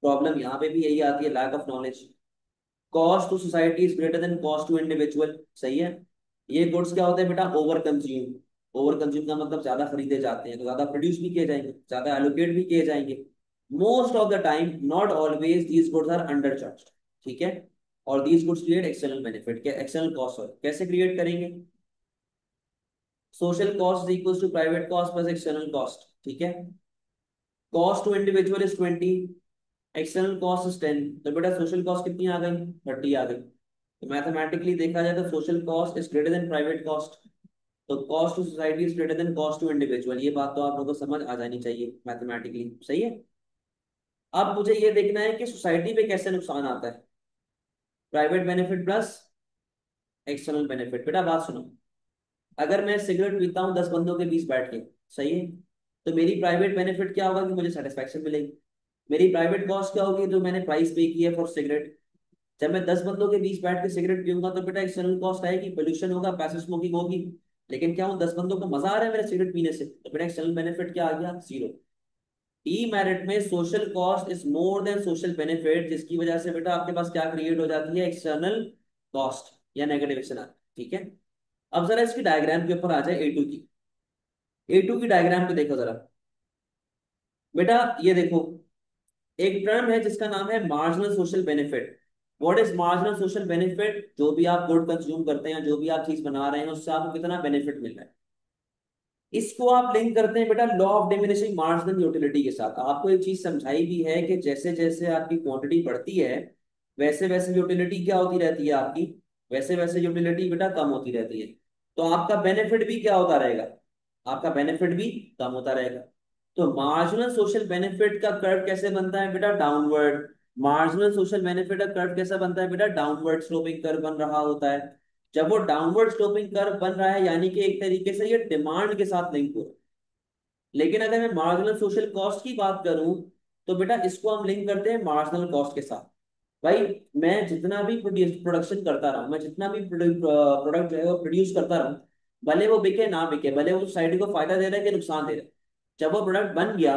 प्रॉब्लम यहाँ पे भी यही आती है, lack of knowledge. Cost to society is greater than cost to individual. सही है। ये गुड्स क्या होते हैं बेटा, ओवर कंज्यूम। ओवर कंज्यूम का मतलब ज्यादा खरीदे जाते हैं तो ज्यादा प्रोड्यूस भी किए जाएंगे, ज्यादा एलोकेट भी किए जाएंगे। Most of the time, not always, these goods are under charge. ठीक है। और these goods create external benefit, क्या एक्सटर्नल कॉस्ट कैसे क्रिएट करेंगे, social cost equals to private cost plus external cost. ठीक है। Cost to individual is 20, external cost is 10, तो बेटा सोशल कॉस्ट कितनी आ गई, 30 आ गई। तो मैथमेटिकली देखा जाए तो social cost is greater than private cost, तो cost to society is greater than cost to individual. ये बात तो आप लोगों को समझ आ जानी चाहिए मैथमेटिकली। सही है। अब मुझे ये देखना है कि सोसाइटी पे कैसे नुकसान आता है, private benefit plus external benefit. बेटा बात सुनो, अगर मैं सिगरेट पीता हूँ 10 बंदों के बीच बैठ के, सही है, तो मेरी प्राइवेट बेनिफिट क्या होगा कि मुझे सेटिस्फेक्शन मिलेगी। मेरी प्राइवेट कॉस्ट क्या होगी, जो मैंने प्राइस पे की है फॉर सिगरेट। जब मैं 10 बंदों के बीच बैठ के सिगरेट पीऊंगा तो बेटा एक्सटर्नल कॉस्ट आएगी, पोल्यूशन होगा, पैसिव स्मोकिंग होगी। लेकिन क्या उन 10 बंदों को मजा आ रहा है मेरे सिगरेट पीने से, तो बेटा एक्सटर्नल बेनिफिट क्या आ गया, जीरो। ई मेरिट में social cost is more than social benefit, जिसकी वजह से बेटा आपके पास क्या क्रिएट हो जाती है, एक्सटर्नल कॉस्ट या नेगेटिव एक्शन आती है। ठीक है। अब जरा इसकी डायग्राम के ऊपर आ जाए ए टू की। ए टू की डायग्राम पे देखो जरा बेटा, ये देखो एक टर्म है जिसका नाम है marginal social benefit. What is marginal social benefit, जो भी आप गुड कंज्यूम करते हैं, जो भी आप चीज बना रहे हैं, उससे आपको कितना बेनिफिट मिल रहा है। इसको आप लिंक करते हैं बेटा law of diminishing marginal utility के साथ। आपको एक चीज समझाई भी है कि जैसे जैसे आपकी क्वांटिटी बढ़ती है, वैसे वैसे यूटिलिटी क्या होती रहती है आपकी, वैसे वैसे यूटिलिटी बेटा कम होती रहती है। तो आपका बेनिफिट भी क्या होता रहेगा, आपका बेनिफिट भी कम होता रहेगा। तो मार्जिनल सोशल बेनिफिट का कर्व कैसे बनता है बेटा, डाउनवर्ड। मार्जिनल सोशल बेनिफिट का कर्व कैसा बनता है बेटा, डाउनवर्ड स्लोपिंग कर्व बन रहा होता है। जब वो डाउनवर्ड स्लोपिंग कर्व बन रहा है, यानी कि एक तरीके से ये डिमांड के साथ लिंक हो रहा है। लेकिन अगर मैं मार्जिनल सोशल कॉस्ट की बात करूं, तो बेटा इसको हम लिंक करते हैं मार्जिनल कॉस्ट के साथ। भाई मैं जितना भी प्रोडक्शन करता रहा, मैं जितना भी प्रोडक्ट जो है वो प्रोड्यूस करता रहूं, भले वो बिके ना बिके, भले वो सोसाइटी को फायदा दे रहा है कि नुकसान दे रहा है, जब वो प्रोडक्ट बन गया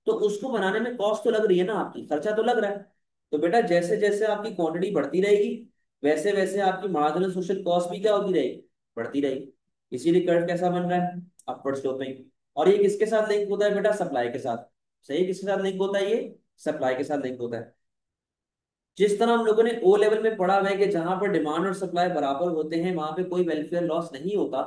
तो उसको बनाने में कॉस्ट तो लग रही है ना, आपकी खर्चा तो लग रहा है। तो बेटा जैसे जैसे आपकी क्वांटिटी बढ़ती रहेगी, वैसे वैसे आपकी मार्जिनल सोशल कॉस्ट भी क्या होती रहेगी, बढ़ती रहेगी। इसीलिए कर्व कैसा बन रहा है, अपवर्ड स्लोपिंग। और ये किसके साथ लिंक होता है बेटा, सप्लाई के साथ। सही, किसके साथ लिंक होता है, ये सप्लाई के साथ लिंक होता है। जिस तरह हम लोगों ने ओ लेवल में पढ़ा हुआ है कि जहां पर डिमांड और सप्लाई बराबर होते हैं वहां पे कोई वेलफेयर लॉस नहीं होता,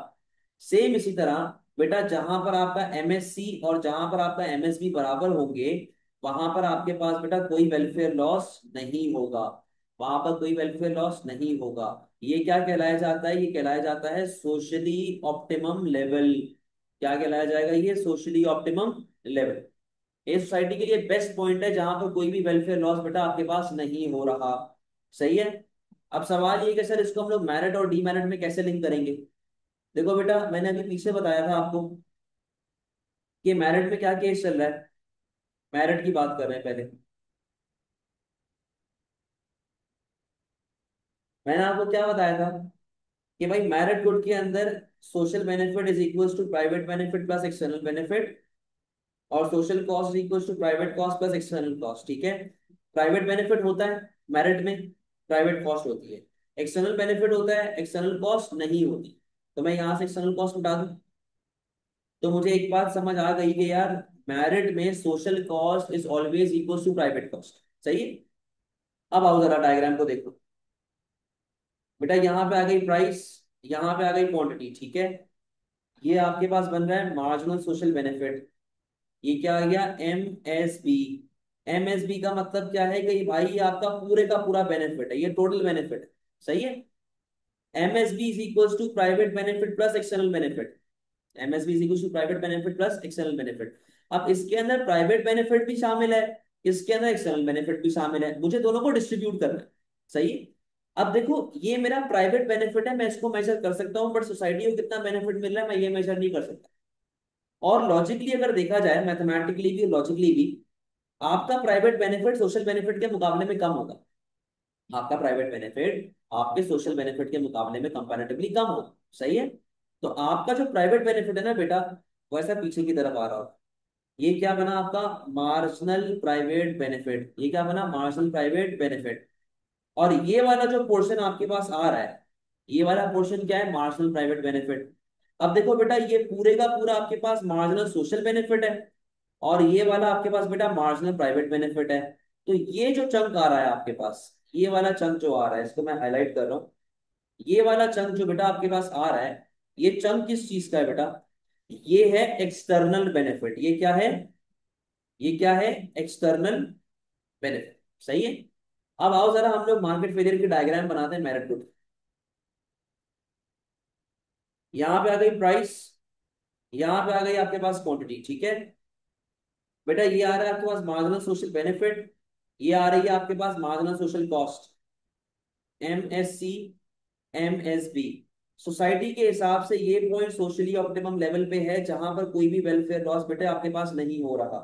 सेम इसी तरह बेटा जहां पर आपका एमएससी और जहां पर आपका एमएसबी बराबर होंगे, वहां पर आपके पास बेटा कोई वेलफेयर लॉस नहीं होगा, वहां पर कोई वेलफेयर लॉस नहीं होगा। ये क्या कहलाया जाता है, ये कहलाया जाता है सोशली ऑप्टिमम लेवल। क्या कहलाया जाएगा, ये सोशली ऑप्टिमम लेवल। ये सोसाइटी के लिए बेस्ट पॉइंट है जहां पर कोई भी वेलफेयर लॉस बेटा आपके पास नहीं हो रहा। सही है। अब सवाल ये कि सर इसको हम लोग मैरिट और डीमेरिट में कैसे लिंक करेंगे। देखो बेटा मैंने अभी पीछे बताया था आपको कि मैरिट में क्या केस चल रहा है, मैरिट की बात कर रहे हैं पहले। मैंने आपको क्या बताया था कि भाई मैरिट गुड के अंदर social benefit is equals to private benefit plus external benefit, और social cost equals to private cost plus external cost. ठीक है। प्राइवेट बेनिफिट होता है मेरिट में, प्राइवेट कॉस्ट होती है। एक्सटर्नल बेनिफिट होता है, एक्सटर्नल कॉस्ट नहीं होती। तो मैं यहां से एक्सटर्नल कॉस्ट उठा दूं, तो मुझे एक बात समझ आ गई कि यार मेरिट में social cost is always equal to private cost. सही है। अब आओ जरा डायग्राम को देखो बेटा, यहाँ पे आ गई प्राइस, यहाँ पे आ गई क्वांटिटी। ठीक है। ये आपके पास बन रहा है मार्जिनल सोशल बेनिफिट। ये क्या आ गया, M S B. M S B का मतलब क्या है कि भाई ये आपका पूरे का पूरा बेनिफिट है, ये टोटल बेनिफिट है। सही है। M S B is equal to private benefit plus external benefit. M S B is equal to private benefit plus external benefit. अब इसके अंदर प्राइवेट बेनिफिट भी शामिल है, इसके अंदर एक्सटर्नल बेनिफिट भी शामिल है, मुझे दोनों को डिस्ट्रीब्यूट करना है। सही है। अब देखो ये मेरा प्राइवेट बेनिफिट है, मैं इसको मेजर कर सकता हूँ, बट सोसाइटी को कितना बेनिफिट मिल रहा है मैं ये मेजर नहीं कर सकता। और लॉजिकली अगर देखा जाए, मैथमेटिकली भी लॉजिकली भी, आपका प्राइवेट बेनिफिट सोशल बेनिफिट के मुकाबले में कम होगा। आपका प्राइवेट बेनिफिट आपके सोशल बेनिफिट के मुकाबले में कंपैरेटिवली कम होगा। सही है। तो आपका जो प्राइवेट बेनिफिट है ना बेटा, वैसा पीछे की तरफ आ रहा हो। ये क्या बना आपका? Marginal private benefit. ये क्या बना? Marginal private benefit. और ये वाला जो पोर्शन आपके पास आ रहा है, ये वाला पोर्शन क्या है? Marginal private benefit. अब देखो बेटा, ये पूरे का पूरा आपके पास मार्जिनल सोशल बेनिफिट है, और ये वाला आपके पास बेटा मार्जिनल प्राइवेट बेनिफिट है। तो ये जो चंक आ रहा है आपके पास, ये वाला चंक जो आ रहा है, इसको मैं हाईलाइट कर रहा हूँ। ये वाला चंक जो बेटा आपके पास आ रहा है, ये चंक किस चीज का है बेटा? ये है एक्सटर्नल बेनिफिट। ये क्या है? ये क्या है? External benefit. सही है। अब आओ जरा हम लोग मार्केट फेलियर की डायग्राम बनाते हैं मेरिट ग्रुप। यहाँ पे आ गई प्राइस, यहाँ पे आ गई आपके पास क्वांटिटी। ठीक है बेटा, ये आ रहा है आपके पास मार्जिनल सोशल बेनिफिट, ये आ रही है आपके पास marginal social cost, MSC, MSB। सोसाइटी के हिसाब से ये पॉइंट सोशली ऑप्टिमम लेवल पे है, जहां पर कोई भी वेलफेयर लॉस बेटे आपके पास नहीं हो रहा।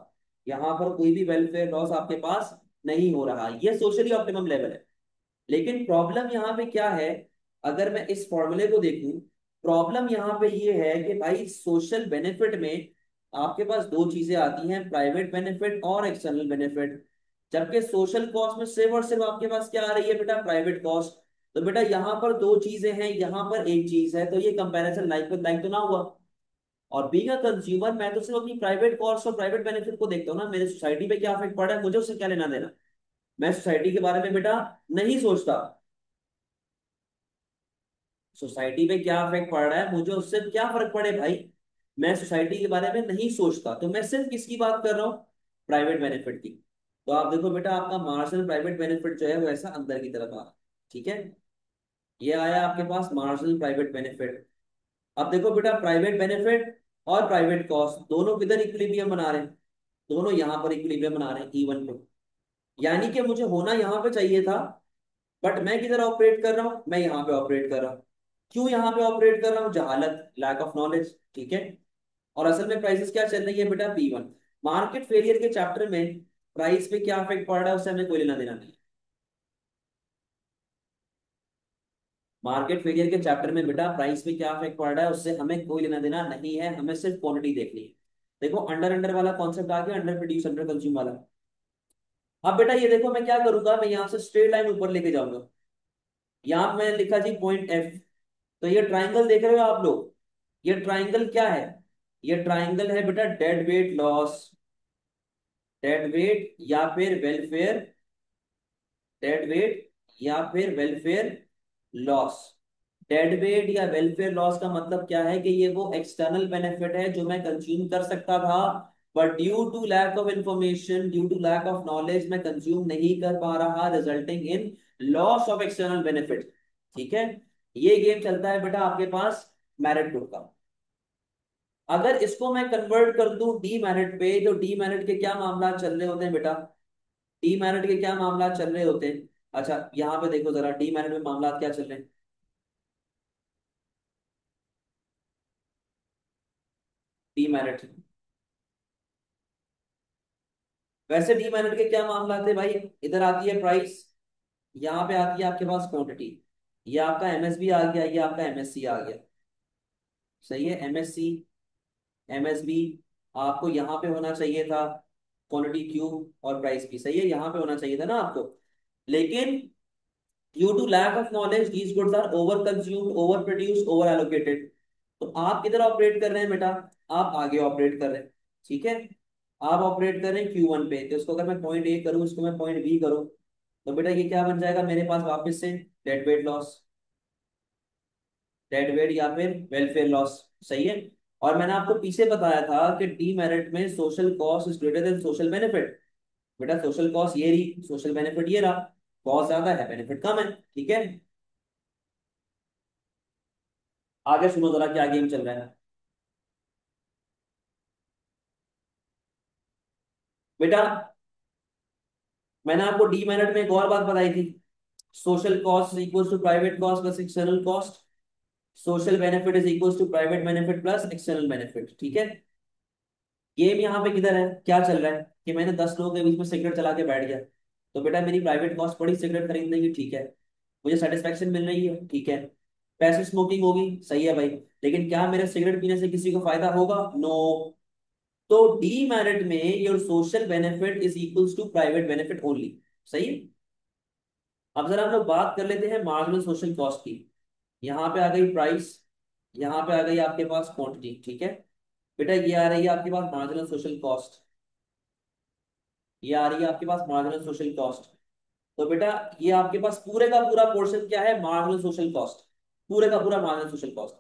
यहाँ पर कोई भी वेलफेयर लॉस आपके पास नहीं हो रहा, ये सोशली ऑप्टिमम लेवल है। लेकिन प्रॉब्लम यहाँ पे क्या है? अगर मैं इस फॉर्मूले को देखूं, प्रॉब्लम यहाँ पे ये है कि भाई सोशल बेनिफिट में आपके पास दो चीजें आती हैं, प्राइवेट बेनिफिट और एक्सटर्नल बेनिफिट। जबकि सोशल कॉस्ट में सिर्फ और सिर्फ आपके पास क्या आ रही है बेटा? Private cost. तो बेटा यहाँ पर दो चीजें हैं, यहाँ पर एक चीज है, तो ये कंपैरिजन लाइक विद लाइक तो ना हुआ। और बीइंग अ कंज्यूमर, मैं तो सिर्फ अपनी प्राइवेट कॉस्ट और प्राइवेट बेनिफिट को देखता हूँ ना, मेरे सोसाइटी पे क्या इफेक्ट पड़ा है मुझे उससे क्या लेना देना। मैं सोसाइटी के बारे में बेटा नहीं सोचता। सोसाइटी पे क्या इफेक्ट पड़ रहा है मुझे उससे क्या फर्क पड़े भाई। मैं सोसाइटी के बारे में नहीं सोचता, तो मैं सिर्फ किसकी बात कर रहा हूँ? प्राइवेट बेनिफिट की। तो आप देखो बेटा, आपका मार्जिनल प्राइवेट बेनिफिट जो है वो ऐसा अंदर की तरफ आ रहा है। ठीक है, ये आया आपके पास मार्जिनल प्राइवेट बेनिफिट। अब देखो बेटा, प्राइवेट बेनिफिट और प्राइवेट कॉस्ट दोनों किधर इक्विलिब्रियम बना रहे हैं? दोनों यहाँ पर इक्विलिब्रियम बना रहे हैं, E1 पे। यानी कि मुझे होना यहाँ पे चाहिए था, बट मैं किधर ऑपरेट कर रहा हूँ? मैं यहाँ पे ऑपरेट कर रहा हूँ। क्यों यहाँ पे ऑपरेट कर रहा हूँ? जहालत, लैक ऑफ नॉलेज। ठीक है। और असल में प्राइसेस क्या चल रही है बेटा? P1। मार्केट फेलियर के चैप्टर में प्राइस पे क्या इफेक्ट पड़ रहा है उससे हमें कोई लेना देना नहीं। मार्केट फेलियर के चैप्टर में बेटा प्राइस पे क्या इफेक्ट पड़ रहा है उससे हमें कोई लेना देना नहीं है, हमें सिर्फ क्वांटिटी देखनी है। देखो अंडर अंडर वाला कॉन्सेप्ट आ गया, अंडर प्रोड्यूस अंडर कंज्यूम वाला। अब बेटा ये देखो मैं क्या करूंगा, मैं यहाँ से स्ट्रेट लाइन ऊपर लेके जाऊंगा। यहाँ मैं लिखा जी पॉइंट F। तो ये ट्राइंगल देख रहे हो आप लोग? ये ट्राइंगल क्या है? ये ट्राइंगल है बेटा dead weight loss, dead weight या फिर वेलफेयर, डेड वेट या फिर वेलफेयर लॉस। डेड वेट या वेलफेयर लॉस का मतलब क्या है? कि ये वो एक्सटर्नल बेनिफिट है जो मैं कंज्यूम कर सकता था, but due to lack of information, due to lack of knowledge मैं कंज्यूम नहीं कर पा रहा, resulting in loss of external benefit. ठीक है, ये गेम चलता है बेटा आपके पास मेरिट ग्रुप का। अगर इसको मैं कन्वर्ट कर दूं डी मेरिट पे, तो डी मेरिट के क्या मामला चल रहे होते हैं बेटा? डी मेरिट के क्या मामला चल रहे होते हैं? अच्छा यहाँ पे देखो जरा, डी मेरिट में मामला क्या चल रहे हैं? डी मेरिट, वैसे डी मेरिट के क्या मामला थे भाई? इधर आती है प्राइस, यहाँ पे आती है आपके पास क्वांटिटी, ये आपका MSB आ गया, ये आपका MSC आ गया। सही है। MSC, MSB आपको यहाँ पे होना चाहिए था, क्वांटिटी Q और प्राइस भी सही है, यहाँ पे होना चाहिए था ना आपको। लेकिन due to lack of knowledge these goods are over consumed, over produced, over allocated. तो आप किधर ऑपरेट कर रहे हैं बेटा? आप आगे ऑपरेट कर रहे हैं। ठीक है, आप ऑपरेट कर रहे हैं Q1 पे, तो इसको अगर मैं पॉइंट A करूँ, इसको मैं पॉइंट B करूँ, तो बेटा ये क्या बन जाएगा मेरे पास वापस से? Dead weight loss, dead weight या फिर वेलफेयर लॉस। सही है। और मैंने आपको पीछे बताया था कि डीमेरिट में social cost is greater then social benefit. बेटा सोशल कॉस्ट ये रही, सोशल बेनिफिट ये रहा। कॉस्ट ज्यादा है, बेनिफिट कम है। ठीक है, आगे सुनो जरा क्या गेम चल रहा है बेटा। मैंने आपको डी मेरिट में एक और बात बताई थी, social cost is equal to private cost plus external cost. Social benefit is equal to private benefit plus external benefit. ठीक है। गेम यहाँ पे किधर है, क्या चल रहा है कि मैंने 10 लोगों के बीच में सिगरेट चला के बैठ गया, तो बेटा मेरी प्राइवेट कॉस्ट पड़ी सिगरेट खरीदने की, ठीक है। मुझे सेटिस्फेक्शन मिल रही है, ठीक है। पैसिव स्मोकिंग होगी, सही है भाई। लेकिन क्या मेरे सिगरेट पीने से किसी को फायदा होगा? नो। तो डीमेरिट में your social benefit is equals to private benefit only. सही है। अब जरा हम लोग बात कर लेते हैं मार्जिनल सोशल कॉस्ट की। यहाँ पे आ गई प्राइस, यहाँ पे आ गई आपके पास क्वांटिटी, ठीक है। बेटा ये आ रही है आपके पास मार्जिनल सोशल कॉस्ट, ये आ रही है आपके पास मार्जिनल सोशल कॉस्ट। तो बेटा ये आपके पास पूरे का पूरा पोर्शन क्या है, मार्जिनल सोशल कॉस्ट। पूरे का पूरा मार्जिनल सोशल कॉस्ट।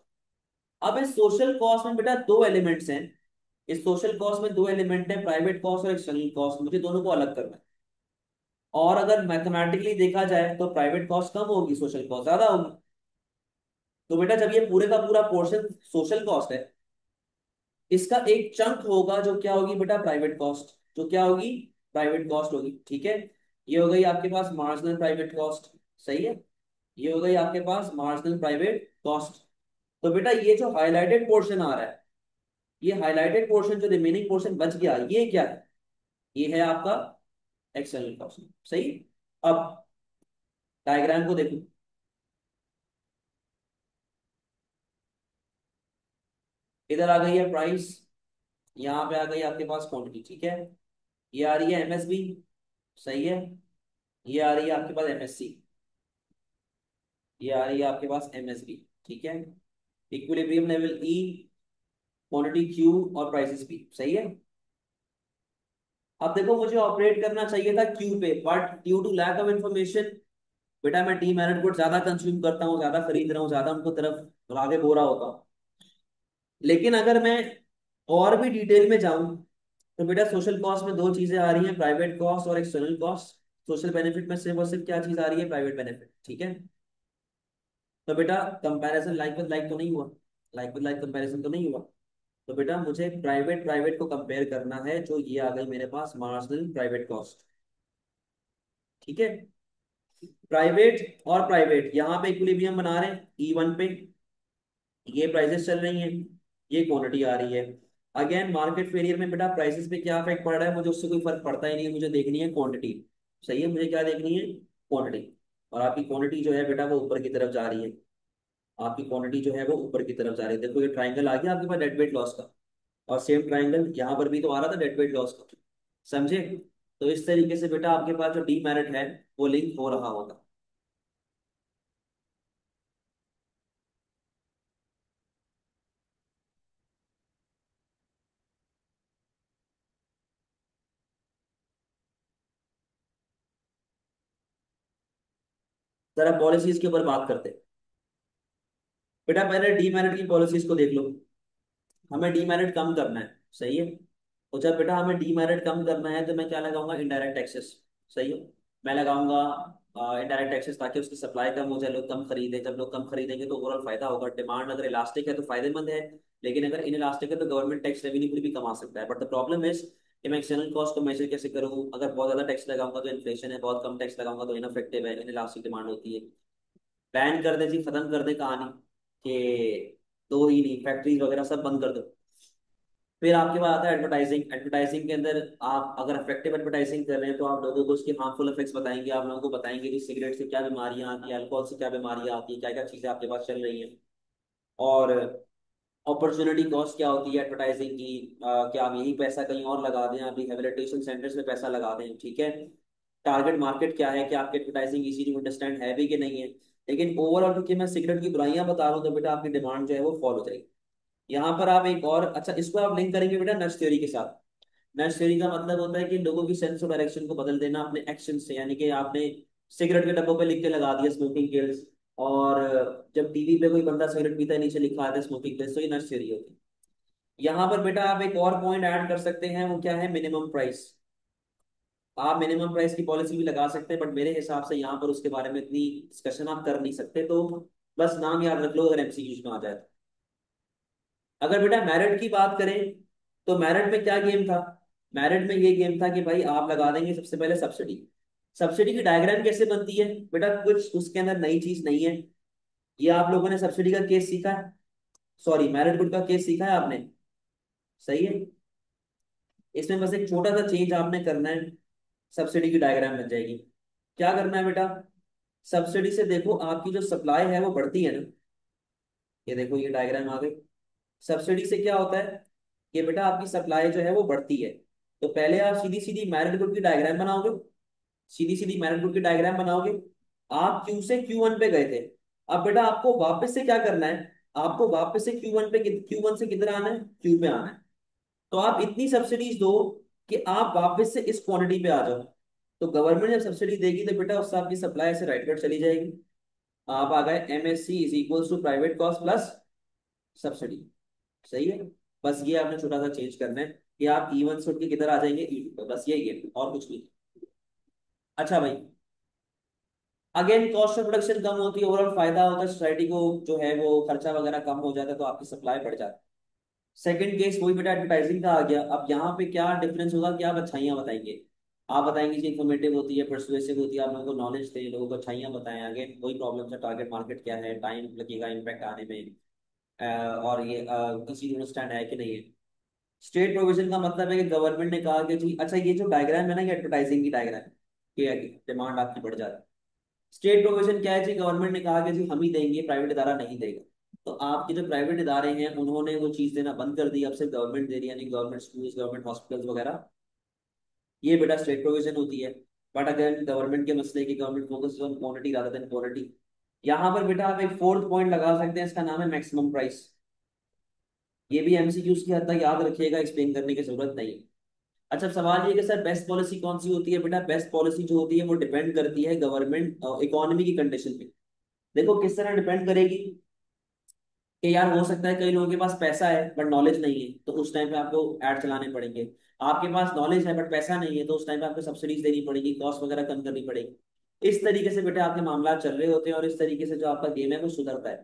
अब इस सोशल कॉस्ट में बेटा दो एलिमेंट्स हैं। इस सोशल कॉस्ट में दो एलिमेंट है, प्राइवेट कॉस्ट और एक्सटर्नल कॉस्ट। मुझे दोनों को अलग करना है। और अगर मैथमेटिकली देखा जाए तो प्राइवेट कॉस्ट कम होगी, सोशल कॉस्ट ज्यादा होगी। तो बेटा जब ये पूरे का पूरा पोर्शन सोशल कॉस्ट है, इसका एक चंक होगा जो क्या होगी बेटा, प्राइवेट कॉस्ट। जो क्या होगी, प्राइवेट कॉस्ट होगी, ठीक है। ये हो गई आपके पास मार्जिनल प्राइवेट कॉस्ट, सही है। ये हो गई आपके पास मार्जिनल प्राइवेट कॉस्ट। तो बेटा ये जो हाईलाइटेड पोर्शन आ रहा है, ये हाईलाइटेड पोर्शन जो रिमेनिंग पोर्शन बच गया, ये क्या है, ये है आपका एक्सटर्नल कॉस्ट। सही। अब डायग्राम को देखो। इधर आ गई है प्राइस, यहाँ पे आ गई आपके पास क्वांटिटी, ठीक है। ये आ रही है एमएसबी, सही है। ये आ रही है आपके पास एमएससी, ये आ रही है आपके पास एमएसबी, ठीक है। इक्विलिब्रियम लेवल ई, क्वांटिटी क्यू और प्राइसेस पी, सही है। अब देखो मुझे ऑपरेट करना चाहिए था क्यू पे, but due to lack of information बेटा मैं डीमैरिट गुड ज्यादा कंज्यूम करता हूँ, ज्यादा खरीद रहा हूँ, ज्यादा उनको तरफ आगे बोरा होता हूँ। लेकिन अगर मैं और भी डिटेल में जाऊं तो बेटा सोशल कॉस्ट में दो चीजें आ रही हैं, प्राइवेट कॉस्ट और एक्सटर्नल कॉस्ट। सोशल बेनिफिट में सिर्फ और सिर्फ क्या चीज आ रही है, प्राइवेट बेनिफिट, ठीक है। तो बेटा कंपैरिजन लाइक विद लाइक तो नहीं हुआ, लाइक विद लाइक कंपैरिजन तो नहीं हुआ। तो बेटा मुझे प्राइवेट प्राइवेट को कंपेयर करना है, जो ये आ गई मेरे पास मार्जिनल प्राइवेट कॉस्ट, ठीक है। प्राइवेट और प्राइवेट यहाँ पे इक्विलिब्रियम बना रहे हैं E1 पे, ये प्राइसेस चल रही हैं, ये क्वांटिटी आ रही है। अगेन मार्केट फेलियर में बेटा प्राइसेस पे क्या इफेक्ट पड़ रहा है, मुझे उससे कोई फर्क पड़ता ही नहीं है, मुझे देखनी है क्वांटिटी। सही है, मुझे क्या देखनी है, क्वांटिटी। और आपकी क्वांटिटी जो है बेटा वो ऊपर की तरफ जा रही है, आपकी क्वांटिटी जो है वो ऊपर की तरफ जा रही है। देखो ये ट्राइंगल आ गया आपके पास डेड वेट लॉस का, और सेम ट्राइंगल यहाँ पर भी तो आ रहा था डेड वेट लॉस का, समझे। तो इस तरीके से बेटा आपके पास जो डीमेरिट है वो लिंक हो रहा होगा। जरा पॉलिसीज के ऊपर बात करते हैं। बेटा पहले डीमेरिट की पॉलिसीज को देख लो। हमें डीमेरिट कम करना है, सही है। तो जब बेटा हमें डीमेरिट कम करना है तो मैं क्या लगाऊंगा, इनडायरेक्ट टैक्सेस, सही है। मैं लगाऊंगा इनडायरेक्ट टैक्सेस, ताकि उसकी सप्लाई कम हो जाए, लोग कम खरीदे। जब लोग कम खरीदेंगे तो ओवरऑल फायदा होगा। डिमांड अगर इलास्टिक है तो फायदेमंद है, लेकिन अगर इन इलास्टिक है तो गवर्नमेंट टैक्स रेवेन्यू भी कमा सकता है। बट द प्रॉब्लम इज कि मैं एक्सटर्नल कॉस्ट को मेजर कैसे करूँ। अगर बहुत ज्यादा टैक्स लगाऊंगा तो इन्फ्लेशन है, बहुत कम टैक्स लगाऊंगा तो इनफेक्टिव है, इन इलास्टिक डिमांड होती है। बैन कर दे जी, खत्म कर दे कहानी, कि दो ही नहीं, फैक्ट्रीज वगैरह सब बंद कर दो। फिर आपके पास आता है एडवर्टाइजिंग। एडवर्टाइजिंग के अंदर आप अगर इफेक्टिव एडवर्टाइजिंग कर रहे हैं तो आप लोगों को उसके हार्मफुल इफेक्ट्स बताएंगे, आप लोगों को बताएंगे कि सिगरेट से क्या बीमारियां आती हैं, अल्कोहल से क्या बीमारियां आती हैं, क्या क्या चीजें आपके पास चल रही हैं। और अपॉर्चुनिटी कॉस्ट क्या होती है एडवर्टाइजिंग की, क्या हम यही पैसा कहीं और लगा दें, आप रिहेबिलिटेशन सेंटर्स में पैसा लगा दें, ठीक है। टारगेट मार्केट क्या है, कि आपकी एडवर्टाइजिंग इजी टू अंडरस्टैंड है भी कि नहीं है। लेकिन ओवरऑल क्योंकि मैं सिगरेट की बुराइयां बता रहा हूँ तो बेटा आपकी डिमांड जो है वो फॉलो हो जाएगी। यहाँ पर आप एक और अच्छा, इसको आप लिंक करेंगे बेटा नर्स थ्योरी के साथ। नर्स थ्योरी का मतलब होता है कि लोगों की सेंस ऑफ डायरेक्शन को बदल देना अपने एक्शन से, यानी कि आपने सिगरेट के डब्बों पे लिख के लगा दिया स्मोकिंग किल्स, और जब टीवी पे कोई बंदा सिगरेट पीता है नीचे लिखा आता है स्मोकिंग किल्स, तो ये नर्स थ्योरी होती है। यहाँ पर बेटा आप एक और पॉइंट ऐड कर सकते हैं, वो क्या है, मिनिमम प्राइस। आप मिनिमम प्राइस की पॉलिसी भी लगा सकते हैं, बट मेरे हिसाब से यहाँ पर उसके बारे में इतनी डिस्कशन आप कर नहीं सकते, तो बस नाम याद रख लो अगर एमसीक्यूज में आ जाए तो। अगर बेटा मेरिट की बात करें तो मेरिट में क्या गेम था, मेरिट में ये गेम था कि भाई आप लगा देंगे सबसे पहले सब्सिडी। सब्सिडी की डायग्राम कैसे बनती है बेटा, कुछ उसके अंदर नई चीज नहीं है। ये आप लोगों ने सब्सिडी का केस सीखा है, सॉरी मेरिट गुड का केस सीखा है आपने, सही है। इसमें बस एक छोटा सा चेंज आपने करना है, सब्सिडी की डायग्राम बन जाएगी। क्या करना है बेटा, सब्सिडी से देखो आपकी जो सप्लाई है वो बढ़ती है ना, ये देखो ये डायग्राम आ गई। सब्सिडी से क्या होता है कि बेटा आपकी सप्लाई जो है वो बढ़ती है। तो पहले आप सीधी सीधी मेरिट गुड की डायग्राम बनाओगे, सीधी सीधी मेरिट गुड की डायग्राम बनाओगे। आप क्यू से Q1 पे गए थे, अब बेटा आपको वापस से क्या करना है, आपको वापस से Q1 पे, Q1 से किधर आना है, Q पे आना है। तो आप इतनी सब्सिडीज दो कि आप वापस से इस क्वांटिटी पे आ जाओ। तो गवर्नमेंट जब सब्सिडी देगी तो बेटा उससे आपकी सप्लाई से राइट कट चली जाएगी। आप आ गए MSC is equals to private cost plus subsidy, सही है। बस ये आपने छोटा सा चेंज करना है कि आप E1 से उठ के किधर आ जाएंगे, E2 पे, बस यही है और कुछ नहीं। अच्छा भाई, अगेन कॉस्ट ऑफ प्रोडक्शन कम होती है, ओवरऑल फायदा होता है सोसाइटी को, जो है वो खर्चा वगैरह कम हो जाता है तो आपकी सप्लाई बढ़ जाती है। सेकंड केस वही बेटा एडवर्टाइजिंग का आ गया। अब यहाँ पे क्या डिफरेंस होगा कि आप अच्छाइयाँ बताएंगे, आप बताएंगे कि इन्फॉर्मेटिव होती है, परसुएसिव होती है, आप लोगों को नॉलेज दें, लोगों को अच्छाइयाँ बताएं। आगे वही प्रॉब्लम है, टारगेट मार्केट क्या है, टाइम लगेगा इम्पैक्ट आने में, और ये किसी अंडरस्टैंड है कि नहीं है। स्टेट प्रोविजन का मतलब है कि गवर्नमेंट ने कहा कि जी अच्छा ये जो डायग्राम है ना, ये एडवर्टाइजिंग की डायग्राम है कि डिमांड आपकी बढ़ जाती है। स्टेट प्रोविजन क्या है जी, गवर्नमेंट ने कहा कि जी हम ही देंगे, प्राइवेट इदारा नहीं देगा। तो आपके जो प्राइवेट इदारे हैं उन्होंने वो चीज देना बंद कर दी, अब सिर्फ गवर्नमेंट दे रही है, यानी गवर्नमेंट स्कूल्स, गवर्नमेंट हॉस्पिटल्स वगैरह। ये बेटा स्टेट प्रोविजन होती है। बट अगर गवर्नमेंट के मसले की government focus on quantity rather than quality. यहाँ पर बेटा आप एक फोर्थ पॉइंट लगा सकते हैं, इसका नाम है मैक्सिमम प्राइस। ये भी MCQs की हद तक याद रखिएगा, एक्सप्लेन करने की जरूरत नहीं है। अच्छा सवाल ये कि सर बेस्ट पॉलिसी कौन सी होती है, बेटा बेस्ट पॉलिसी जो होती है वो डिपेंड करती है गवर्नमेंट इकोनॉमी की कंडीशन पे। देखो किस तरह डिपेंड करेगी कि यार हो सकता है कई लोगों के पास पैसा है बट नॉलेज नहीं है, तो उस टाइम पे आपको ऐड चलाने पड़ेंगे। आपके पास नॉलेज है बट पैसा नहीं है, तो उस टाइम पे आपको सब्सिडीज देनी पड़ेगी, कॉस्ट वगैरह कम करनी पड़ेगी। इस तरीके से बेटा आपके मामला चल रहे होते हैं और इस तरीके से जो आपका गेम है वो सुधरता है।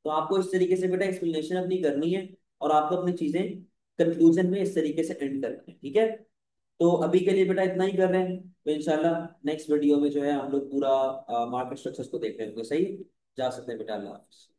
तो आपको इस तरीके से बेटा एक्सप्लेनेशन अपनी करनी है और आपको अपनी चीजें कंक्लूजन में इस तरीके से एंड करनी है, ठीक है। तो अभी के लिए बेटा इतना ही कर रहे हैं, तो इंशाल्लाह नेक्स्ट वीडियो में जो है हम लोग पूरा मार्केट स्ट्रक्चर्स को देख रहे होंगे, सही। जा सकते हैं बेटा, अल्लाह हाफिज़।